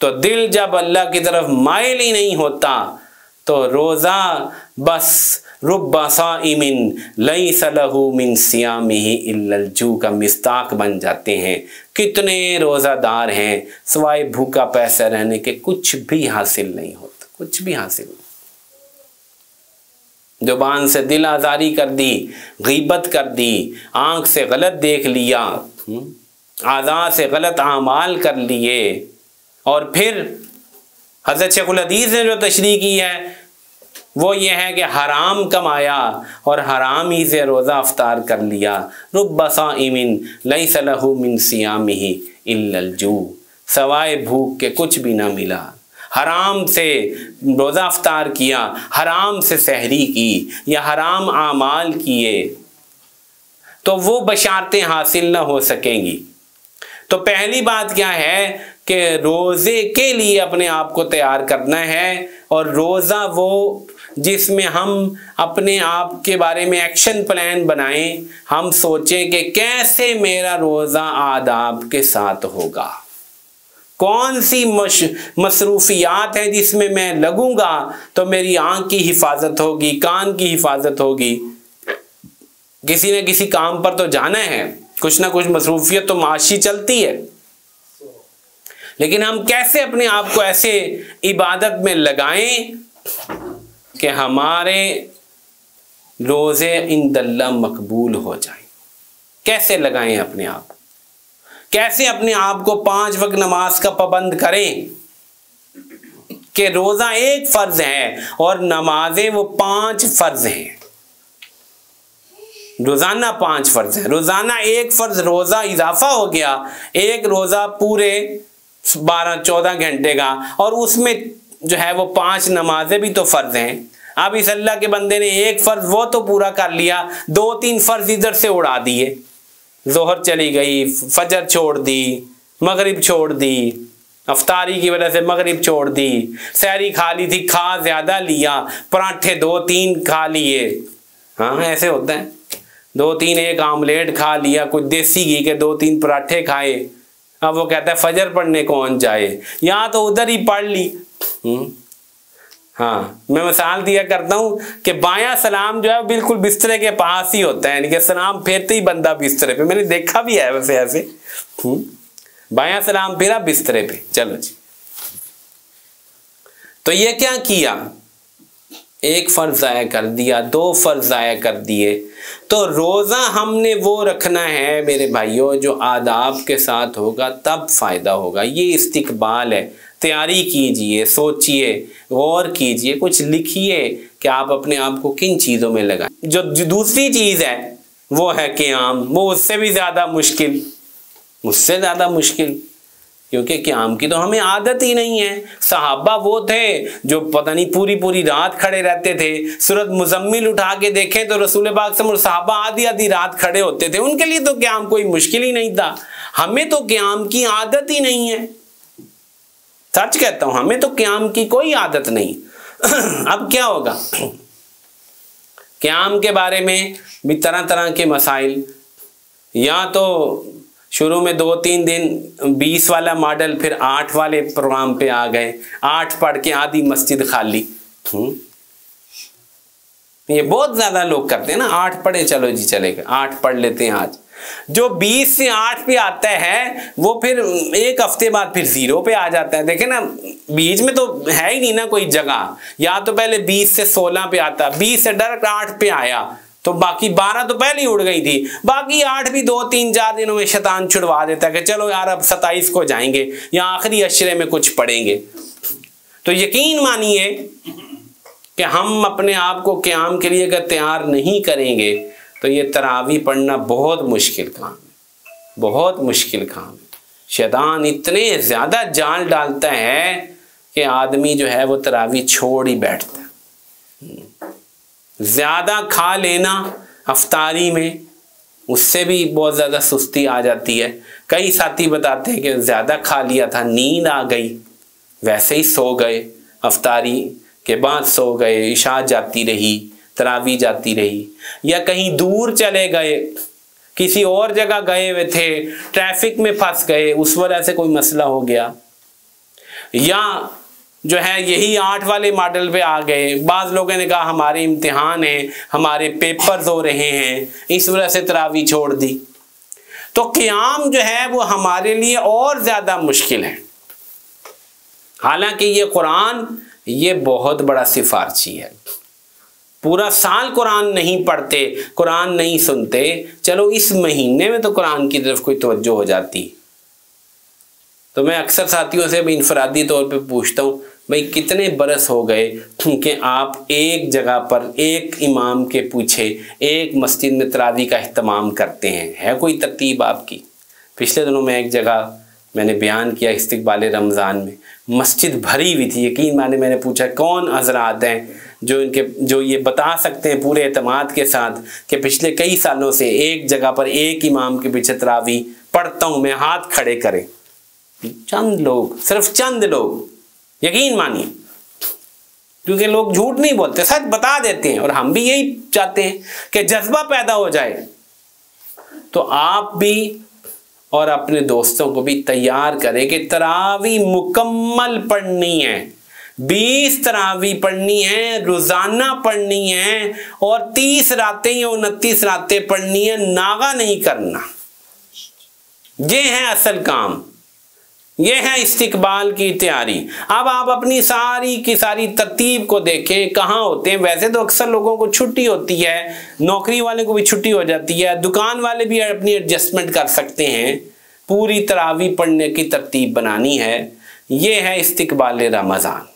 तो दिल जब अल्लाह की तरफ माइल ही नहीं होता तो रोज़ा बस रुब्बा साइमिन लैसा लहू मिन सियामिही इल्लल जू का मिस्ताक बन जाते हैं। कितने रोज़ादार हैं, सिवाय भूखा पैसा रहने के कुछ भी हासिल नहीं होता, कुछ भी हासिल नहीं। ज़ुबान से दिल आज़ारी कर दी, गीबत कर दी, आँख से गलत देख लिया, आज़ा से गलत आमाल कर लिए, और फिर हज़रत शेखुल हदीस ने जो तशरीह की है वो ये है कि हराम कमाया और हराम ही से रोज़ा अफ्तार कर लिया। रुब्बा साइमिन लैसा लहू मिन सियामिही इल्लल जू, सवाए भूख के कुछ भी ना मिला। हराम से रोज़ा अफ्तार किया, हराम से सहरी की या हराम आमाल किए तो वो बशारतें हासिल ना हो सकेंगी। तो पहली बात क्या है कि रोज़े के लिए अपने आप को तैयार करना है, और रोज़ा वो जिसमें हम अपने आप के बारे में एक्शन प्लान बनाएं, हम सोचें कि कैसे मेरा रोज़ा आदाब के साथ होगा, कौन सी मसरूफियात है जिसमें मैं लगूंगा तो मेरी आँख की हिफाजत होगी, कान की हिफाजत होगी। किसी न किसी काम पर तो जाना है, कुछ ना कुछ मसरूफियत तो माशी चलती है, लेकिन हम कैसे अपने आप को ऐसे इबादत में लगाएं कि हमारे रोज़े इंदल्लाह मकबूल हो जाएं। कैसे लगाएं अपने आप, कैसे अपने आप को 5 वक्त नमाज का पाबंद करें कि रोज़ा एक फ़र्ज है और नमाजें वो 5 फ़र्ज हैं। रोज़ाना 5 फ़र्ज है, रोज़ाना एक फ़र्ज रोज़ा इजाफा हो गया, एक रोज़ा पूरे 12-14 घंटे का, और उसमें जो है वो 5 नमाजें भी तो फ़र्ज हैं। अब इस अल्लाह के बंदे ने एक फ़र्ज वो तो पूरा कर लिया, 2-3 फ़र्ज इधर से उड़ा दिए। ज़ोहर चली गई, फजर छोड़ दी, मगरिब छोड़ दी, अफ्तारी की वजह से मगरिब छोड़ दी, सहरी खा ली थी, खा ज़्यादा लिया, पराठे 2-3 खा लिए। हाँ ऐसे होता है, 2-3 एक आमलेट खा लिया, कुछ देसी घी के 2-3 पराठे खाए। अब वो कहता है फजर पढ़ने कौन जाए, यहाँ तो उधर ही पढ़ ली। हाँ, मैं मिसाल दिया करता हूँ कि बायां सलाम जो है बिल्कुल बिस्तरे के पास ही होता है, यानी कि सलाम फेरते ही बंदा बिस्तरे पे, मैंने देखा भी है वैसे ऐसे। बायां सलाम फेरा बिस्तरे पे, चलो जी। तो ये क्या किया, एक फ़र्ज ज़ाया कर दिया, 2 फ़र्ज ज़ाया कर दिए। तो रोज़ा हमने वो रखना है मेरे भाइयों जो आदाब के साथ होगा, तब फ़ायदा होगा। ये इस्तिकबाल है, तैयारी कीजिए, सोचिए, गौर कीजिए, कुछ लिखिए कि आप अपने आप को किन चीज़ों में लगाएं। जो दूसरी चीज़ है वो है क़याम, वो उससे भी ज़्यादा मुश्किल, मुझसे ज़्यादा मुश्किल, क्योंकि क़याम की तो हमें आदत ही नहीं है। सहाबा वो थे जो पता नहीं पूरी पूरी रात खड़े रहते थे। सूरत मुज़म्मिल उठा के देखें तो रसूल पाक सल्लल्लाहु अलैहि वसल्लम सहाबा आधी आधी रात खड़े होते थे, उनके लिए तो क़याम कोई मुश्किल ही नहीं था। हमें तो क़याम की आदत ही नहीं है, सच कहता हूं, हमें तो क़याम की कोई आदत नहीं। अब क्या होगा, क़याम के बारे में भी तरह तरह के मसाइल, या तो शुरू में 2-3 दिन 20 वाला मॉडल, फिर 8 वाले प्रोग्राम पे आ गए, 8 पढ़ के आधी मस्जिद खाली। ये बहुत ज़्यादा लोग करते हैं ना, 8 पढ़े चलो जी चलेगा, 8 पढ़ लेते हैं आज। जो 20 से 8 पे आता है वो फिर एक हफ्ते बाद फिर 0 पे आ जाता है। देखे ना, बीच में तो है ही नहीं ना कोई जगह, या तो पहले 20 से 16 पे आता, 20 से डायरेक्ट 8 पे आया, तो बाकी 12 तो पहले ही उड़ गई थी, बाकी 8 भी 2-3-4 दिनों में शैतान छुड़वा देता है कि चलो यार अब 27 को जाएंगे या आखिरी अशरे में कुछ पढ़ेंगे। तो यकीन मानिए कि हम अपने आप को क़याम के लिए अगर तैयार नहीं करेंगे तो ये तरावी पढ़ना बहुत मुश्किल काम है, बहुत मुश्किल काम है। शैतान इतने ज़्यादा जाल डालता है कि आदमी जो है वो तरावी छोड़ ही बैठता है। ज़्यादा खा लेना अफ्तारी में, उससे भी बहुत ज़्यादा सुस्ती आ जाती है। कई साथी बताते हैं कि ज़्यादा खा लिया था, नींद आ गई, वैसे ही सो गए, अफ्तारी के बाद सो गए, इशा जाती रही, तरावी जाती रही, या कहीं दूर चले गए, किसी और जगह गए हुए थे, ट्रैफिक में फंस गए, उस वजह से कोई मसला हो गया, या जो है यही 8 वाले मॉडल पे आ गए। बाज़ लोगों ने कहा हमारे इम्तिहान है, हमारे पेपर्स हो रहे हैं, इस वजह से तरावी छोड़ दी। तो क़याम जो है वो हमारे लिए और ज़्यादा मुश्किल है। हालांकि ये कुरान ये बहुत बड़ा सिफारशी है। पूरा साल कुरान नहीं पढ़ते, कुरान नहीं सुनते, चलो इस महीने में तो कुरान की तरफ कोई तवज्जो हो जाती। तो मैं अक्सर साथियों से भी इनफरादी तौर पे पूछता हूँ, भाई कितने बरस हो गए कि आप एक जगह पर एक इमाम के पीछे एक मस्जिद में तरावी का अहतमाम करते हैं? है कोई तरतीब आपकी? पिछले दिनों में एक जगह मैंने बयान किया इस्तिक़बाल रमज़ान में, मस्जिद भरी हुई थी। यकीन माने मैंने पूछा कौन हज़रात हैं जो ये बता सकते हैं पूरे एतमाद के साथ कि पिछले कई सालों से एक जगह पर एक इमाम के पीछे तरावी पढ़ता हूँ मैं, हाथ खड़े करें। चंद लोग, सिर्फ चंद लोग, यकीन मानिए, क्योंकि लोग झूठ नहीं बोलते, सच बता देते हैं। और हम भी यही चाहते हैं कि जज्बा पैदा हो जाए। तो आप भी और अपने दोस्तों को भी तैयार करें कि तरावी मुकम्मल पढ़नी है, 20 तरावी पढ़नी है, रोजाना पढ़नी है, और 30 रातें या 29 रातें पढ़नी है, नागा नहीं करना। ये है असल काम, ये है इस्तिकबाल की तैयारी। अब आप अपनी सारी की सारी तरतीब को देखें, कहाँ होते हैं। वैसे तो अक्सर लोगों को छुट्टी होती है, नौकरी वाले को भी छुट्टी हो जाती है, दुकान वाले भी अपनी एडजस्टमेंट कर सकते हैं। पूरी तरावी पढ़ने की तरतीब बनानी है। ये है इस्तिकबाल रमज़ान।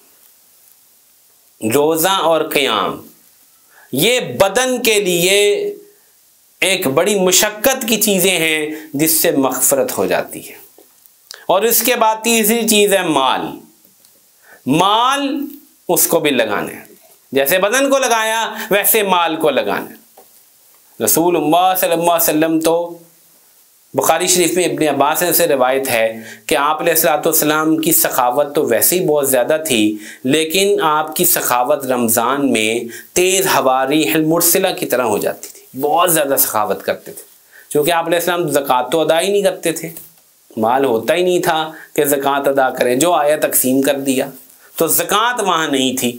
रोज़ा और क़याम ये बदन के लिए एक बड़ी मुशक्क़त की चीज़ें हैं जिससे मग़फ़िरत हो जाती है। और इसके बाद तीसरी चीज़ है माल। माल उसको भी लगाना है, जैसे बदन को लगाया वैसे माल को लगाना है। रसूलुल्लाह सल्लल्लाहु अलैहि वसल्लम तो बुखारी शरीफ में इब्न अब्बास से रिवायत है कि आप अलैहिस्सलाम की सखावत तो वैसे ही बहुत ज़्यादा थी, लेकिन आपकी सखावत रमज़ान में तेज़ हवारी मुरसिला की तरह हो जाती थी। बहुत ज़्यादा सखावत करते थे, क्योंकि आप अलैहिस्सलाम ज़कात तो अदा ही नहीं करते थे, माल होता ही नहीं था कि ज़कात अदा करें, जो आया तकसीम कर दिया। तो ज़कात वहाँ नहीं थी।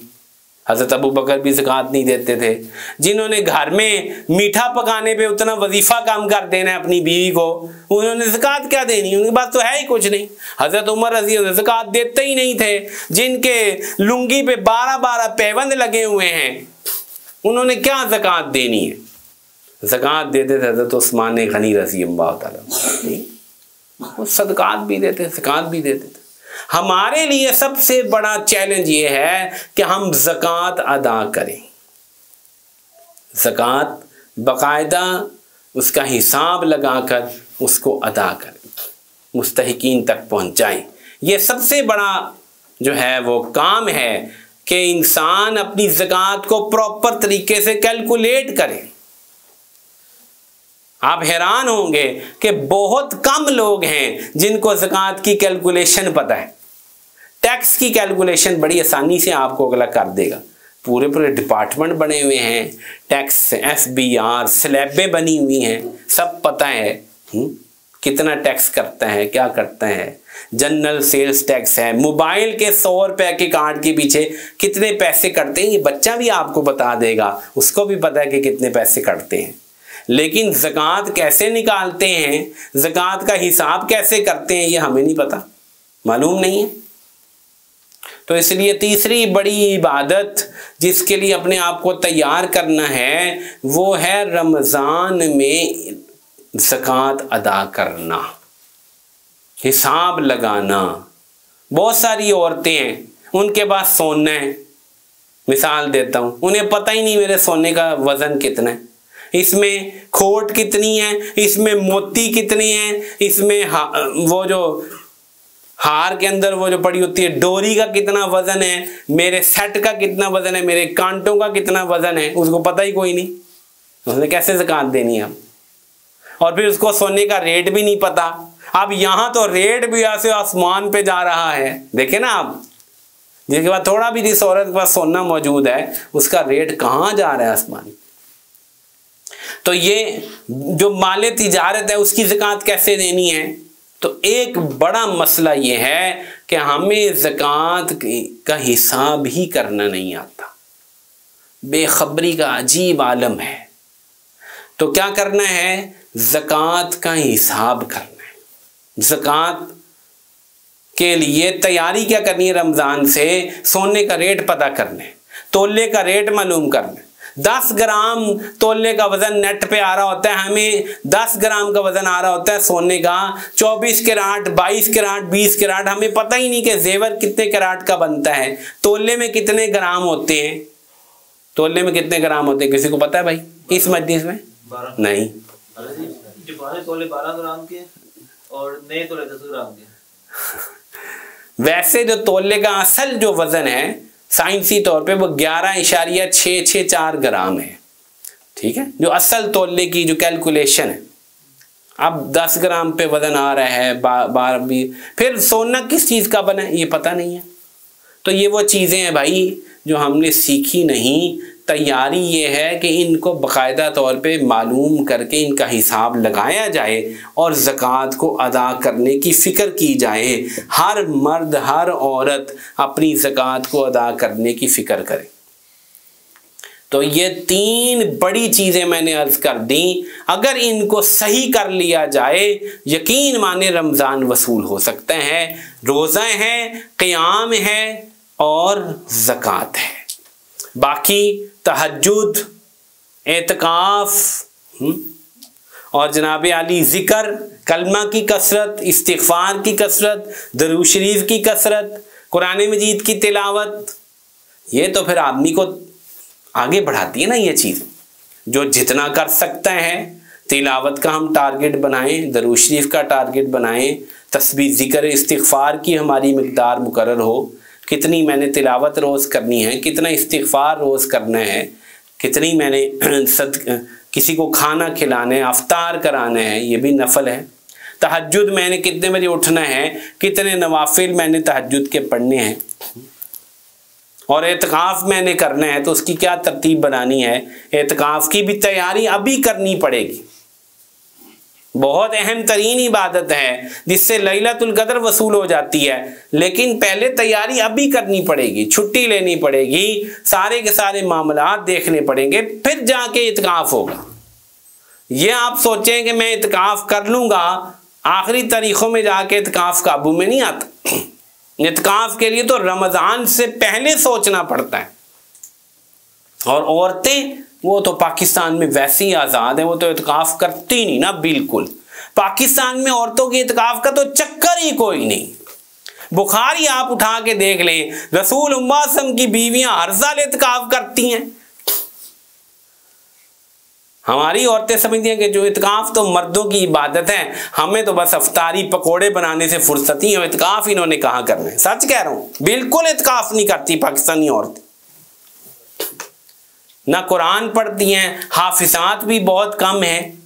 हज़रत अबू बकर भी ज़कात नहीं देते थे। जिन्होंने घर में मीठा पकाने पे उतना वजीफ़ा काम कर देना है अपनी बीवी को, उन्होंने ज़कात क्या देनी, उनके पास तो है ही कुछ नहीं। हज़रत उमर रज़ी अल्लाह ज़कात देते ही नहीं थे। जिनके लुंगी पे 12-12 पैबंद लगे हुए हैं, उन्होंने क्या ज़कात देनी है। ज़कात देते थे हज़रत उस्मान गनी रज़ी अल्लाह तआला, वो सदकात भी देते, ज़कात भी देते थे। हमारे लिए सबसे बड़ा चैलेंज ये है कि हम ज़कात अदा करें, ज़कात बाकायदा उसका हिसाब लगाकर उसको अदा करें, मुस्तहिकीन तक पहुंचाएं। ये सबसे बड़ा जो है वो काम है कि इंसान अपनी ज़कात को प्रॉपर तरीके से कैलकुलेट करे। आप हैरान होंगे कि बहुत कम लोग हैं जिनको ज़कात की कैलकुलेशन पता है। टैक्स की कैलकुलेशन बड़ी आसानी से आपको अगला कर देगा। पूरे पूरे डिपार्टमेंट बने हुए हैं, टैक्स, FBR, स्लैबें बनी हुई हैं, सब पता है कितना टैक्स करता है, क्या करता है। जनरल सेल्स टैक्स है, मोबाइल के 100 रुपये के कार्ड के पीछे कितने पैसे कटते हैं ये बच्चा भी आपको बता देगा, उसको भी पता है कि कितने पैसे कटते हैं। लेकिन ज़कात कैसे निकालते हैं, ज़कात का हिसाब कैसे करते हैं, ये हमें नहीं पता, मालूम नहीं है। तो इसलिए तीसरी बड़ी इबादत जिसके लिए अपने आप को तैयार करना है वो है रमज़ान में ज़कात अदा करना, हिसाब लगाना। बहुत सारी औरतें हैं, उनके पास सोना है, मिसाल देता हूँ, उन्हें पता ही नहीं मेरे सोने का वज़न कितना है, इसमें खोट कितनी है, इसमें मोती कितने हैं, इसमें वो जो हार के अंदर वो जो पड़ी होती है डोरी का कितना वजन है, मेरे सेट का कितना वजन है, मेरे कांटों का कितना वजन है, उसको पता ही कोई नहीं। उसने कैसे ज़कात देनी है। और फिर उसको सोने का रेट भी नहीं पता। अब यहाँ तो रेट भी ऐसे आसमान पे जा रहा है, देखे ना आप, जिसके बाद थोड़ा भी जिस औरत के पास सोना मौजूद है उसका रेट कहाँ जा रहा है, आसमान। तो ये जो माले तिजारत है उसकी ज़कात कैसे देनी है। तो एक बड़ा मसला ये है कि हमें ज़कात का हिसाब ही करना नहीं आता, बेखबरी का अजीब आलम है। तो क्या करना है, ज़कात का हिसाब करना है। ज़कात के लिए तैयारी क्या करनी है, रमज़ान से सोने का रेट पता करना है, तोले का रेट मालूम करना है। 10 ग्राम तोले का वजन नेट पे आ रहा होता है, हमें 10 ग्राम का वजन आ रहा होता है सोने का, 24 कैराट, 22 कैराट, 20 कैराट, हमें पता ही नहीं कि जेवर कितने कैराट का बनता है, तोले में कितने ग्राम होते हैं, तोले में कितने ग्राम होते हैं, किसी को पता है भाई इस मजलिस में? नहीं। जो पुराने तोले 12 ग्राम के और नए तोले 10 ग्राम के। वैसे जो तौले का असल जो वजन है साइंसी तौर पे वो 11.664 ग्राम है, ठीक है, जो असल तौले की जो कैलकुलेशन है। अब 10 ग्राम पे वजन आ रहा है 12। फिर सोना किस चीज का बना है ये पता नहीं है। तो ये वो चीजें हैं भाई जो हमने सीखी नहीं। तैयारी ये है कि इनको बाकायदा तौर पे मालूम करके इनका हिसाब लगाया जाए और ज़कात को अदा करने की फ़िक्र की जाए। हर मर्द हर औरत अपनी ज़कात को अदा करने की फ़िक्र करे। तो ये 3 बड़ी चीज़ें मैंने अर्ज़ कर दी, अगर इनको सही कर लिया जाए यकीन माने रमज़ान वसूल हो सकते हैं। रोज़ा है, क़ियाम है और ज़कात है। बाकी तहज्जुद, एतकाफ़ और जनाब आली ज़िक्र, कलमा की कसरत, इस्तिग़फ़ार की कसरत, दरूद शरीफ की कसरत, कुरान मजीद की तिलावत, ये तो फिर आदमी को आगे बढ़ाती है ना। ये चीज़ जो जितना कर सकता है, तिलावत का हम टारगेट बनाएं, दरूद शरीफ का टारगेट बनाएं, तस्बीह ज़िक्र इस्तिग़फ़ार की हमारी मिक़दार मुकर्रर हो। कितनी मैंने तिलावत रोज़ करनी है, कितना इस्तिग़फ़ार रोज़ करना है, कितनी मैंने किसी को खाना खिलाना है, अफ्तार कराना है, ये भी नफल है। तहज्जुद मैंने कितने बजे उठना है, कितने नवाफिल मैंने तहज्जुद के पढ़ने हैं, और एतकाफ़ मैंने करना है तो उसकी क्या तरतीब बनानी है। एतकाफ़ की भी तैयारी अभी करनी पड़ेगी। बहुत अहम तरीन इबादत है जिससे लैलतुल क़द्र वसूल हो जाती है, लेकिन पहले तैयारी अभी करनी पड़ेगी, छुट्टी लेनी पड़ेगी, सारे के सारे मामलात देखने पड़ेंगे, फिर जाके इत्काफ़ होगा। ये आप सोचें कि मैं इत्काफ़ कर लूँगा, आखिरी तारीख़ों में जाके इत्काफ़ काबू में नहीं आता। इत्काफ़ के लिए तो रमज़ान से पहले सोचना पड़ता है। और औरतें वो तो पाकिस्तान में वैसे ही आज़ाद है, वो तो इत्काफ़ करती नहीं ना, बिल्कुल। पाकिस्तान में औरतों की इत्काफ़ का तो चक्कर ही कोई नहीं। बुखारी आप उठा के देख लें, रसूल उम्मत की बीवियां हर साल इत्काफ़ करती हैं। हमारी औरतें समझती हैं कि जो इत्काफ़ तो मर्दों की इबादत है, हमें तो बस अफ्तारी पकोड़े बनाने से फुर्सती है, इत्काफ़ इन्होंने कहाँ करना है। सच कह रहा हूँ, बिल्कुल इत्काफ़ नहीं करती पाकिस्तानी औरतें, ना कुरान पढ़ती हैं, हाफिज़ात भी बहुत कम हैं।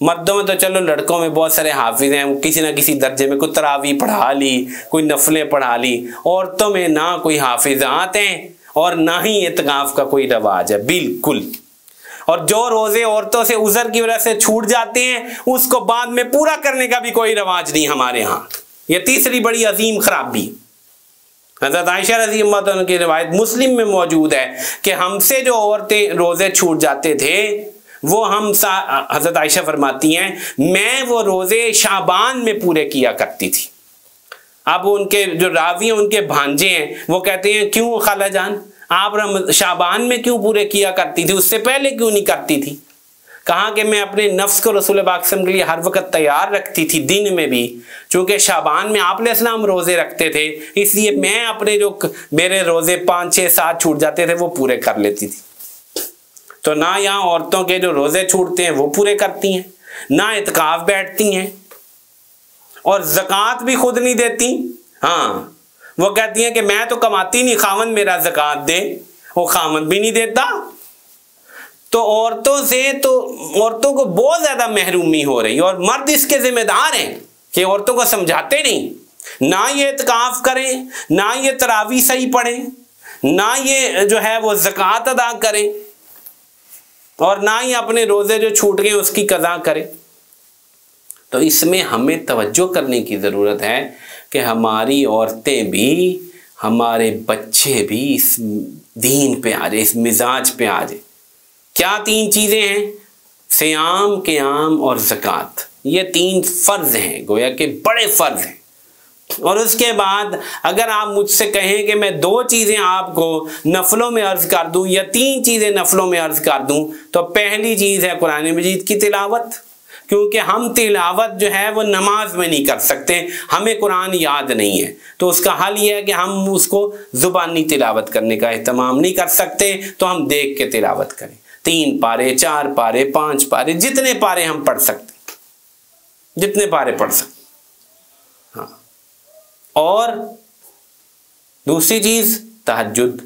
मर्दों में तो चलो, लड़कों में बहुत सारे हाफिज़ हैं, किसी ना किसी दर्जे में कोई तरावी पढ़ा ली, कोई नफलें पढ़ा ली। औरतों में ना कोई हाफिज़ात हैं और ना ही इत्काफ़ का कोई रवाज है, बिल्कुल। और जो रोज़े औरतों से उज़र की वजह से छूट जाते हैं उसको बाद में पूरा करने का भी कोई रवाज नहीं हमारे यहाँ। ये तीसरी बड़ी अजीम खराबी। हज़रत आयशा रज़ी अल्लाह तआला की रिवायत मुस्लिम में मौजूद है कि हमसे जो औरतें रोज़े छूट जाते थे वो हज़रत आयशा फरमाती हैं, मैं वो रोज़े शाबान में पूरे किया करती थी। अब उनके जो रावी हैं, उनके भांजे हैं, वो कहते हैं क्यों खाला जान आप शाबान में क्यों पूरे किया करती थी, उससे पहले क्यों नहीं करती थी। कहा कि मैं अपने नफ्स को रसूल पाक सल्लल्लाहु अलैहि वसल्लम के लिए हर वक्त तैयार रखती थी, दिन में भी, चूँकि शाबान में आप अलैहिस्सलाम रोज़े रखते थे, इसलिए मैं अपने जो मेरे रोज़े 5, 6, 7 छूट जाते थे वो पूरे कर लेती थी। तो ना यहाँ औरतों के जो रोज़े छूटते हैं वो पूरे करती हैं, ना इत्काफ़ बैठती हैं, और ज़कात भी खुद नहीं देती। हाँ, वो कहती हैं कि मैं तो कमाती नहीं, खावंद मेरा ज़कात दे, वो खावंद भी नहीं देता। तो औरतों को बहुत ज़्यादा महरूमी हो रही है, और मर्द इसके ज़िम्मेदार हैं कि औरतों को समझाते नहीं। ना ये इत्काफ़ करें, ना ये तरावी सही पढ़ें, ना ये जो है वो ज़कात अदा करें, और ना ही अपने रोज़े जो छूट गए उसकी कज़ा करें। तो इसमें हमें तवज्जो करने की ज़रूरत है कि हमारी औरतें भी, हमारे बच्चे भी इस दीन पे आ जाए, इस मिजाज पे आ जाए। क्या 3 चीज़ें हैं? सियाम, क़ियाम और ज़कात। ये 3 फ़र्ज़ हैं, गोया के बड़े फ़र्ज़ हैं। और उसके बाद अगर आप मुझसे कहें कि मैं 2 चीज़ें आपको नफलों में अर्ज़ कर दूं या 3 चीज़ें नफलों में अर्ज़ कर दूं, तो पहली चीज़ है कुरान मजीद की तिलावत, क्योंकि हम तिलावत जो है वो नमाज में नहीं कर सकते, हमें कुरान याद नहीं है। तो उसका हल ये है कि हम उसको ज़ुबानी तिलावत करने का एहतमाम नहीं कर सकते, तो हम देख के तिलावत करें। 3 पारे, 4 पारे, 5 पारे, जितने पारे हम पढ़ सकते, जितने पारे पढ़ सकते। हाँ, और दूसरी चीज तहज्जुद,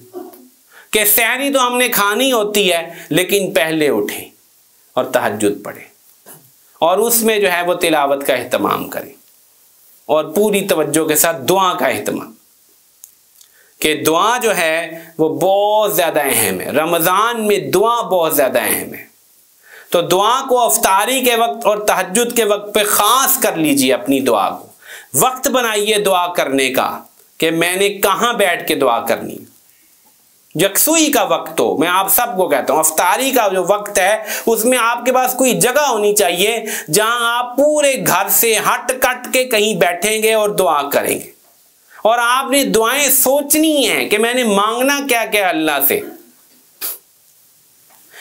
कि सहरी तो हमने खानी होती है लेकिन पहले उठें और तहज्जुद पढ़ें और उसमें जो है वो तिलावत का एहतमाम करें और पूरी तवज्जो के साथ दुआ का एहतमाम, कि दुआ जो है वो बहुत ज़्यादा अहम है। रमज़ान में दुआ बहुत ज़्यादा अहम है, तो दुआ को अफ्तारी के वक्त और तहज्जुद के वक्त पे ख़ास कर लीजिए। अपनी दुआ को वक्त बनाइए दुआ करने का, कि मैंने कहाँ बैठ के दुआ करनी। यकसुई का वक्त हो, मैं आप सबको कहता हूँ, अफ्तारी का जो वक्त है उसमें आपके पास कोई जगह होनी चाहिए जहां आप पूरे घर से हट कट के कहीं बैठेंगे और दुआ करेंगे। और आपने दुआएं सोचनी है कि मैंने मांगना क्या क्या अल्लाह से।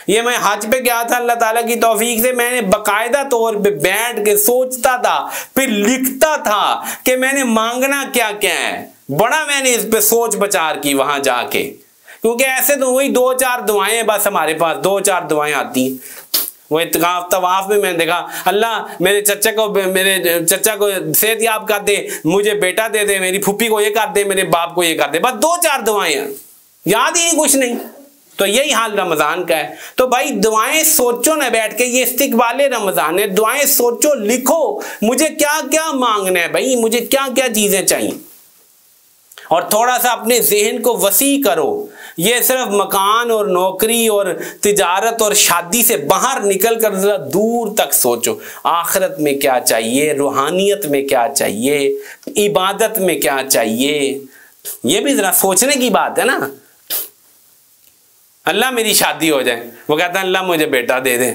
ये मैं हज पे गया था, अल्लाह ताला की तौफीक से मैंने बाकायदा तौर पे बैठ के सोचता था, फिर लिखता था कि मैंने मांगना क्या क्या है। बड़ा मैंने इस पे सोच विचार की वहां जाके, क्योंकि ऐसे तो वही 2-4 दुआएं बस हमारे पास 2-4 दुआएं आती हैं। वो इत्काफ तवाफ में मैंने देखा, अल्लाह मेरे चचा को सेहत याब कर दे, मुझे बेटा दे दे, मेरी फूफी को ये कर दे, मेरे बाप को ये कर दे, बस 2-4 दुआएं, याद ही कुछ नहीं। तो यही हाल रमज़ान का है। तो भाई दुआएं सोचो ना बैठ के, ये इस्तिक़बाले रमज़ान है, दुआएं सोचो, लिखो मुझे क्या क्या मांगना है भाई, मुझे क्या क्या चीज़ें चाहिए। और थोड़ा सा अपने जहन को वसी करो। ये सिर्फ मकान और नौकरी और तिजारत और शादी से बाहर निकल कर जरा दूर तक सोचो, आखिरत में क्या चाहिए, रूहानियत में क्या चाहिए, इबादत में क्या चाहिए। ये भी जरा सोचने की बात है ना। अल्लाह मेरी शादी हो जाए, वो कहता है अल्लाह मुझे बेटा दे दे,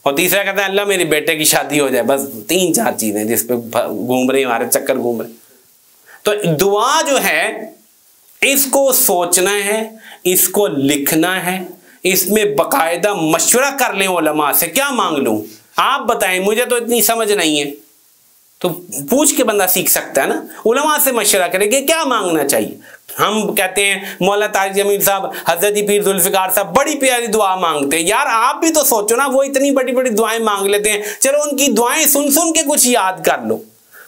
और तीसरा कहता है अल्लाह मेरी बेटे की शादी हो जाए। बस 3-4 चीजें जिस पे घूम रही, हमारे चक्कर घूम रहे। तो दुआ जो है इसको सोचना है, इसको लिखना है, इसमें बाकायदा मशवरा कर लें उलमा से, क्या मांग लूं आप बताएं, मुझे तो इतनी समझ नहीं है। तो पूछ के बंदा सीख सकता है ना, उलमा से मशवरा करेंगे क्या मांगना चाहिए। हम कहते हैं मौला तारिक जमील साहब, हजरत पीर जुल्फिकार साहब बड़ी प्यारी दुआ मांगते हैं। यार आप भी तो सोचो ना, वो इतनी बड़ी बड़ी दुआएं मांग लेते हैं, चलो उनकी दुआएं सुन सुन के कुछ याद कर लो।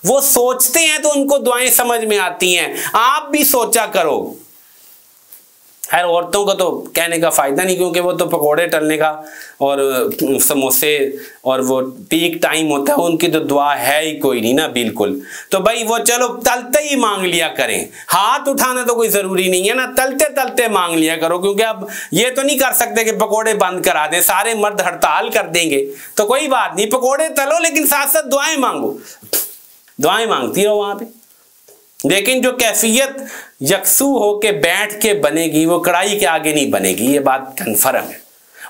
वो सोचते हैं तो उनको दुआएं समझ में आती हैं, आप भी सोचा करो। खैर औरतों का तो कहने का फायदा नहीं, क्योंकि वो तो पकोड़े तलने का और समोसे और वो पीक टाइम होता है, उनकी तो दुआ है ही कोई नहीं ना बिल्कुल। तो भाई वो चलो तलते ही मांग लिया करें, हाथ उठाना तो कोई जरूरी नहीं है ना, तलते तलते मांग लिया करो। क्योंकि अब ये तो नहीं कर सकते कि पकोड़े बंद करा दें, सारे मर्द हड़ताल कर देंगे। तो कोई बात नहीं, पकोड़े तलो लेकिन साथ साथ दुआएं मांगो, दुआएं मांगती रहो वहां पे। लेकिन जो कैफियत यकसू होके बैठ के बनेगी वो कढ़ाई के आगे नहीं बनेगी, ये बात कन्फर्म है।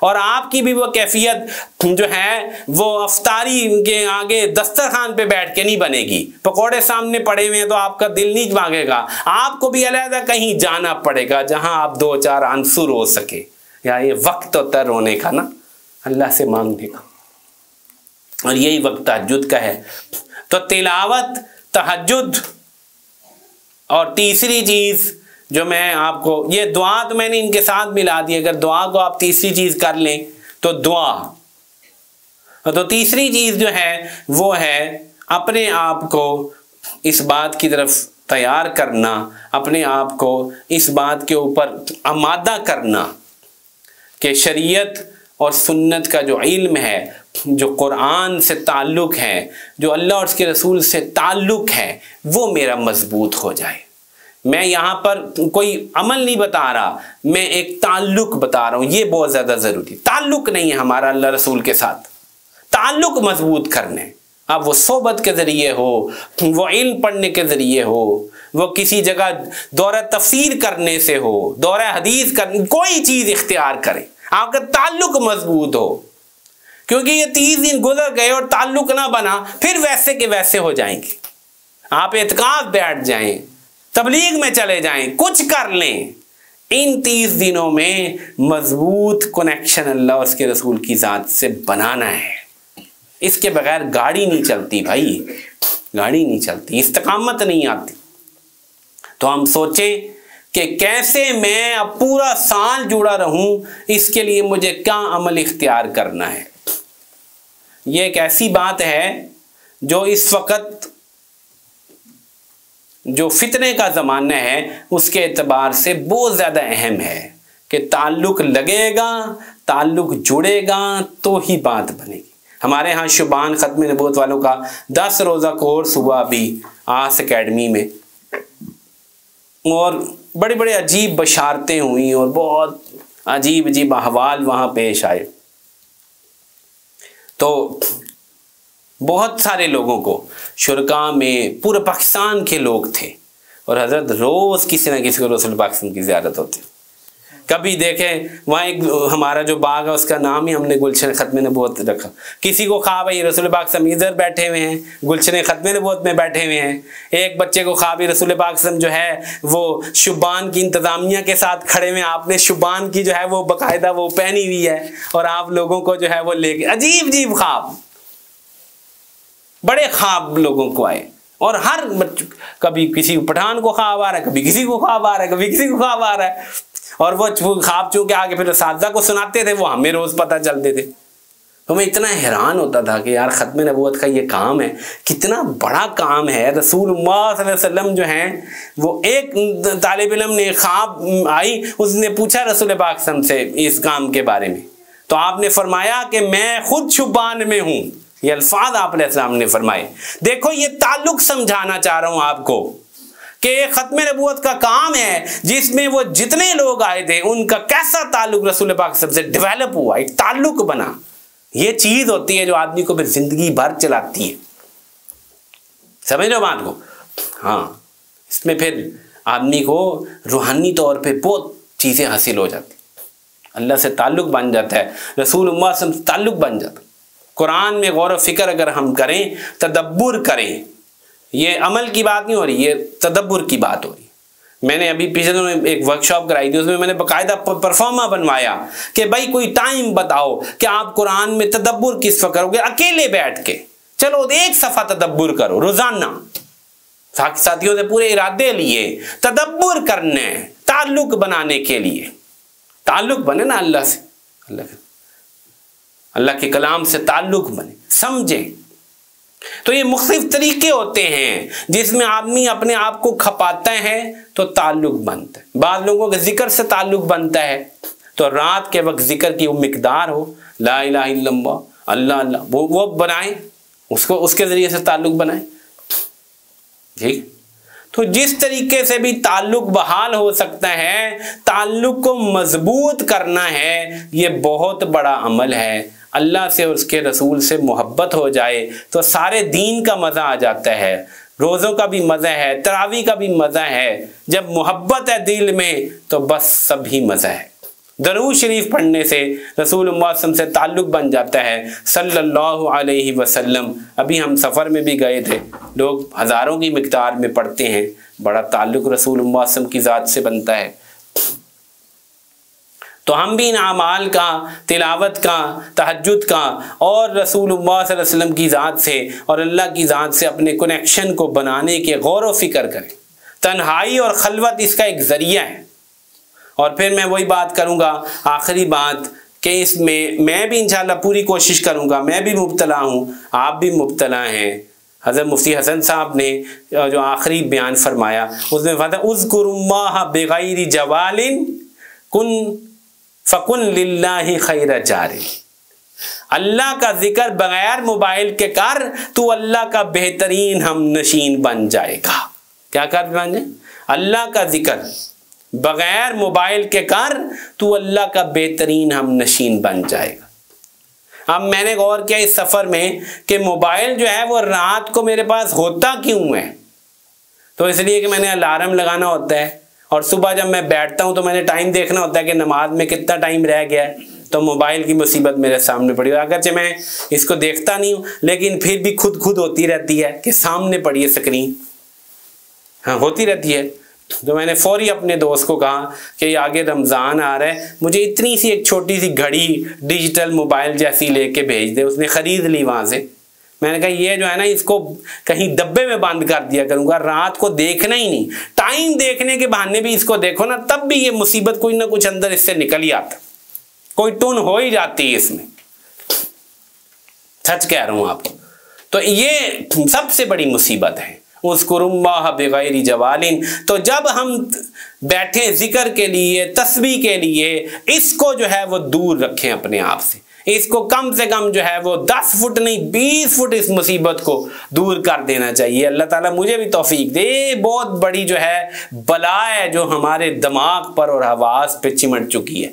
और आपकी भी वो कैफियत जो है वो अफ्तारी के आगे दस्तरखान पे बैठ के नहीं बनेगी। पकोड़े सामने पड़े हुए हैं तो आपका दिल नहीं मांगेगा, आपको भी अलहदा कहीं जाना पड़ेगा जहां आप 2-4 आंसू रो सके। या ये वक्त होता है रोने का ना, अल्लाह से मांगने का, और यही वक्त तहज्जुद का है। तो तिलावत, तहज्जुद, और तीसरी चीज जो मैं आपको, ये दुआ तो मैंने इनके साथ मिला दी, अगर दुआ को आप तीसरी चीज कर लें तो दुआ। तो तीसरी चीज जो है वो है अपने आप को इस बात की तरफ तैयार करना, अपने आप को इस बात के ऊपर आमादा करना कि शरीयत और सुन्नत का जो इल्म है, जो कुरान से ताल्लुक़ है, जो अल्लाह और उसके रसूल से ताल्लुक़ है, वो मेरा मजबूत हो जाए। मैं यहाँ पर कोई अमल नहीं बता रहा, मैं एक ताल्लुक़ बता रहा हूँ, ये बहुत ज़्यादा ज़रूरी। ताल्लुक़ नहीं है हमारा अल्लाह रसूल के साथ, ताल्लुक़ मजबूत करने। अब वो सोबत के ज़रिए हो, वो इल्म पढ़ने के ज़रिए हो, वो किसी जगह दौरा तफसीर करने से हो, दौरा हदीस करने, कोई चीज़ इख्तियार करें, आपका ताल्लुक़ मजबूत हो। क्योंकि ये 30 दिन गुजर गए और ताल्लुक ना बना, फिर वैसे के वैसे हो जाएंगे। आप एतकाफ बैठ जाएं, तबलीग में चले जाएं, कुछ कर लें, इन 30 दिनों में मजबूत कनेक्शन अल्लाह और उसके रसूल की ज़ात से बनाना है। इसके बगैर गाड़ी नहीं चलती भाई, गाड़ी नहीं चलती, इस्तिकामत नहीं आती। तो हम सोचें कि कैसे मैं अब पूरा साल जुड़ा रहूं, इसके लिए मुझे क्या अमल इख्तियार करना है। ये एक ऐसी बात है जो इस वक्त जो फितने का ज़माना है उसके एतबार से बहुत ज़्यादा अहम है कि ताल्लुक़ लगेगा, ताल्लुक़ जुड़ेगा तो ही बात बनेगी। हमारे यहाँ शुबान ख़त्म नबूवत वालों का 10 रोज़ा कोर्स हुआ अभी आस एकेडमी में, और बड़े बड़े अजीब बशारतें हुई और बहुत अजीब अजीब अहवाल वहाँ पेश आए। तो बहुत सारे लोगों को शुरका में पूरे पाकिस्तान के लोग थे, और हज़रत रोज़ किसी न किसी को रसूल पाक की ज़ियारत होती। कभी देखें वहाँ एक हमारा जो बाग है उसका नाम ही हमने गुलशन ख़त्म नबूवत रखा। किसी को ख्वाब है रसूल पाक इधर बैठे हुए हैं, गुलशन ख़त्म नबूवत में बैठे हुए हैं। एक बच्चे को ख्वाब रसूल पाक जो है वो शुबान की इंतज़ामिया के साथ खड़े हुए, आपने शुबान की जो है वो बाकायदा वो पहनी हुई है और आप लोगों को जो है वो लेके, अजीब अजीब ख्वाब, बड़े ख्वाब लोगों को आए। और हर कभी किसी पठान को ख्वाब आ रहा है, कभी किसी को ख्वाब आ रहा है, कभी किसी को ख्वाब आ रहा है, और वो ख्वाब चूंकि आगे फिर सादा को सुनाते थे, वो हमें रोज़ पता चलते थे। तो मैं इतना हैरान होता था कि यार ख़त्म नबूवत का ये काम है, कितना बड़ा काम है। रसूलुल्लाह सल्लल्लाहु अलैहि वसल्लम जो हैं वो, एक तालिब इल्म ने ख्वाब आई, उसने पूछा रसूल पाक से इस काम के बारे में, तो आपने फरमाया कि मैं खुद शुबान में हूँ। ये अल्फाज आपने सामने फरमाए। देखो ये ताल्लुक़ समझाना चाह रहा हूँ आपको कि ख़त्म नबूवत का काम है जिसमें वो जितने लोग आए थे उनका कैसा ताल्लुक़ रसूल पाक से डेवलप हुआ, एक ताल्लुक़ बना। ये चीज़ होती है जो आदमी को फिर ज़िंदगी भर चलाती है। समझ लो बात को? हाँ, इसमें फिर आदमी को रूहानी तौर पे बहुत चीज़ें हासिल हो जाती, अल्लाह से ताल्लुक़ बन जाता है, रसूलुल्लाह से ताल्लुक़ बन जाता है। कुरान में गौर व फिक्र अगर हम करें, तदब्बुर करें, ये अमल की बात नहीं हो रही, ये तदब्बुर की बात हो रही। मैंने अभी पिछले दिनों एक वर्कशॉप कराई थी, उसमें मैंने बाकायदा परफॉर्मा बनवाया कि भाई कोई टाइम बताओ कि आप कुरान में तदब्बुर किस वक्त करोगे, अकेले बैठ के चलो एक सफ़ा तदब्बुर करो रोज़ाना, साथियों से पूरे इरादे लिए तदब्बुर करने, ताल्लुक़ बनाने के लिए, ताल्लुक़ बने ना अल्लाह से, अल्लाह के कलाम से ताल्लुक़ बने, समझें। तो ये मुख्तलिफ तरीके होते हैं जिसमें आदमी अपने आप को खपाता है तो ताल्लुक़ बनता है। बाद लोगों के जिक्र से ताल्लुक़ बनता है, तो रात के वक्त जिक्र की वो मिकदार हो, ला इलाहा इल्लल्लाह, अल्लाह अल्लाह, वो बनाए, उसको उसके ज़रिए से ताल्लुक़ बनाए। ठीक, तो जिस तरीके से भी ताल्लुक़ बहाल हो सकता है, ताल्लुक़ को मजबूत करना है, ये बहुत बड़ा अमल है। अल्लाह से और उसके रसूल से मोहब्बत हो जाए तो सारे दीन का मज़ा आ जाता है, रोज़ों का भी मज़ा है, तरावी का भी मज़ा है। जब मोहब्बत है दिल में तो बस सभी मज़ा है। दरूद शरीफ पढ़ने से रसूलुल्लाह से ताल्लुक़ बन जाता है सल्लल्लाहु अलैहि वसल्लम। अभी हम सफ़र में भी गए थे, लोग हज़ारों की मिक़दार में पढ़ते हैं, बड़ा ताल्लुक़ रसूलुल्लाह की ज़ात से बनता है। तो हम भी इन आमाल का, तिलावत का, तहज्जुद का और रसूलुल्लाह सल्लल्लाहु अलैहि वसल्लम की ज़ात से और अल्लाह की ज़ात से अपने कनेक्शन को बनाने के गौर व फिक्र करें। तन्हाई और खलवत इसका एक ज़रिया है। और फिर मैं वही बात करूँगा, आखिरी बात, कि इसमें मैं भी इंशाअल्लाह पूरी कोशिश करूँगा, मैं भी मुब्तला हूँ, आप भी मुब्तला हैं। हज़रत मुफ्ती हसन साहब ने जो आखिरी बयान फरमाया उसमें फरमाया उज़्कुरुल्लाह बिग़ैरि जवालिन कुन फ़कुन लिल्लाहि खैर जारी। अल्लाह का जिक्र बगैर मोबाइल के कर, तो अल्लाह का बेहतरीन हम नशीन बन जाएगा। क्या कर बन जाए? अल्लाह का जिक्र बगैर मोबाइल के कर, तो अल्लाह का बेहतरीन हम नशीन बन जाएगा। अब मैंने गौर किया इस सफ़र में कि मोबाइल जो है वो रात को मेरे पास होता क्यों है, तो इसलिए कि मैंने अलार्म लगाना होता है और सुबह जब मैं बैठता हूँ तो मैंने टाइम देखना होता है कि नमाज में कितना टाइम रह गया है, तो मोबाइल की मुसीबत मेरे सामने पड़ी। अगरचे मैं इसको देखता नहीं हूँ, लेकिन फिर भी खुद होती रहती है कि सामने पड़ी है स्क्रीन, हाँ होती रहती है। तो मैंने फौरी अपने दोस्त को कहा कि आगे रमज़ान आ रहा है, मुझे इतनी सी एक छोटी सी घड़ी डिजिटल मोबाइल जैसी लेके भेज दे। उसने ख़रीद ली वहाँ से। मैंने कहा ये जो है ना, इसको कहीं डब्बे में बंद कर दिया करूँगा, रात को देखना ही नहीं, टाइम देखने के बहाने भी इसको देखो ना, तब भी ये मुसीबत कुछ ना कुछ अंदर इससे निकल ही आता, कोई टून हो ही जाती है इसमें। सच कह रहा हूँ आपको। तो ये सबसे बड़ी मुसीबत है। उज़्कुरुल्लाह बिग़ैरि जवालिन। तो जब हम बैठे ज़िक्र के लिए, तस्बीह के लिए, इसको जो है वो दूर रखें अपने आप से। इसको कम से कम जो है वो 10 फुट नहीं 20 फुट इस मुसीबत को दूर कर देना चाहिए। अल्लाह ताला मुझे भी तौफीक दे। बहुत बड़ी जो है बला है जो हमारे दिमाग पर और हवास पे चिमट चुकी है।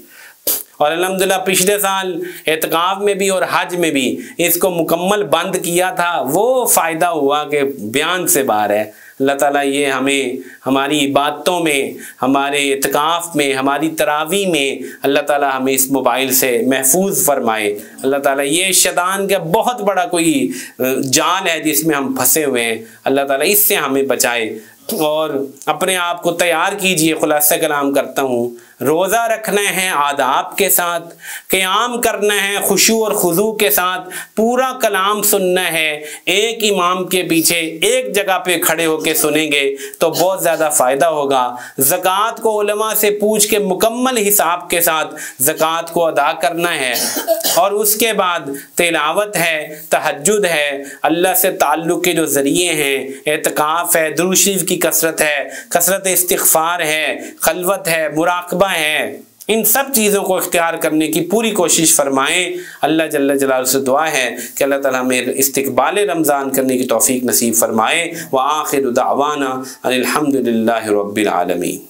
और अल्हम्दुलिल्लाह पिछले साल एतकाफ में भी और हज में भी इसको मुकम्मल बंद किया था। वो फ़ायदा हुआ कि बयान से बाहर है। अल्लाह ताला ये हमें हमारी इबादतों में, हमारे इत्काफ में, हमारी तरावी में अल्लाह ताला हमें इस मोबाइल से महफूज फरमाए। अल्लाह ताला ये शैतान का बहुत बड़ा कोई जाल है जिसमें हम फंसे हुए हैं। अल्लाह ताला इससे हमें बचाए और अपने आप को तैयार कीजिए। खुलासा कलाम करता हूँ, रोज़ा रखना है आदाब के साथ, क़याम करना है खुशू और खुजू के साथ, पूरा कलाम सुनना है। एक इमाम के पीछे एक जगह पे खड़े होके सुनेंगे तो बहुत ज़्यादा फ़ायदा होगा। ज़कात को उलमा से पूछ के मुकम्मल हिसाब के साथ ज़कात को अदा करना है। और उसके बाद तिलावत है, तहज्जुद है, अल्लाह से ताल्लुक़ के जो ज़रिए हैं, एतकाफ़ है, दुरूद शरीफ की कसरत है, कसरत इस्तिग़फ़ार है, खलवत है, मुराक़बा है, इन सब चीज़ों को इख्तियार करने की पूरी कोशिश फरमाएँ। अल्लाह जल्ल जलालहू से दुआ है कि अल्लाह ताला हमें इस्तिक़बाल रमज़ान करने की तौफ़ीक नसीब फरमाए। व आखिरु दावाना अनिल हम्दुलिल्लाहि रब्बिल आलमीन।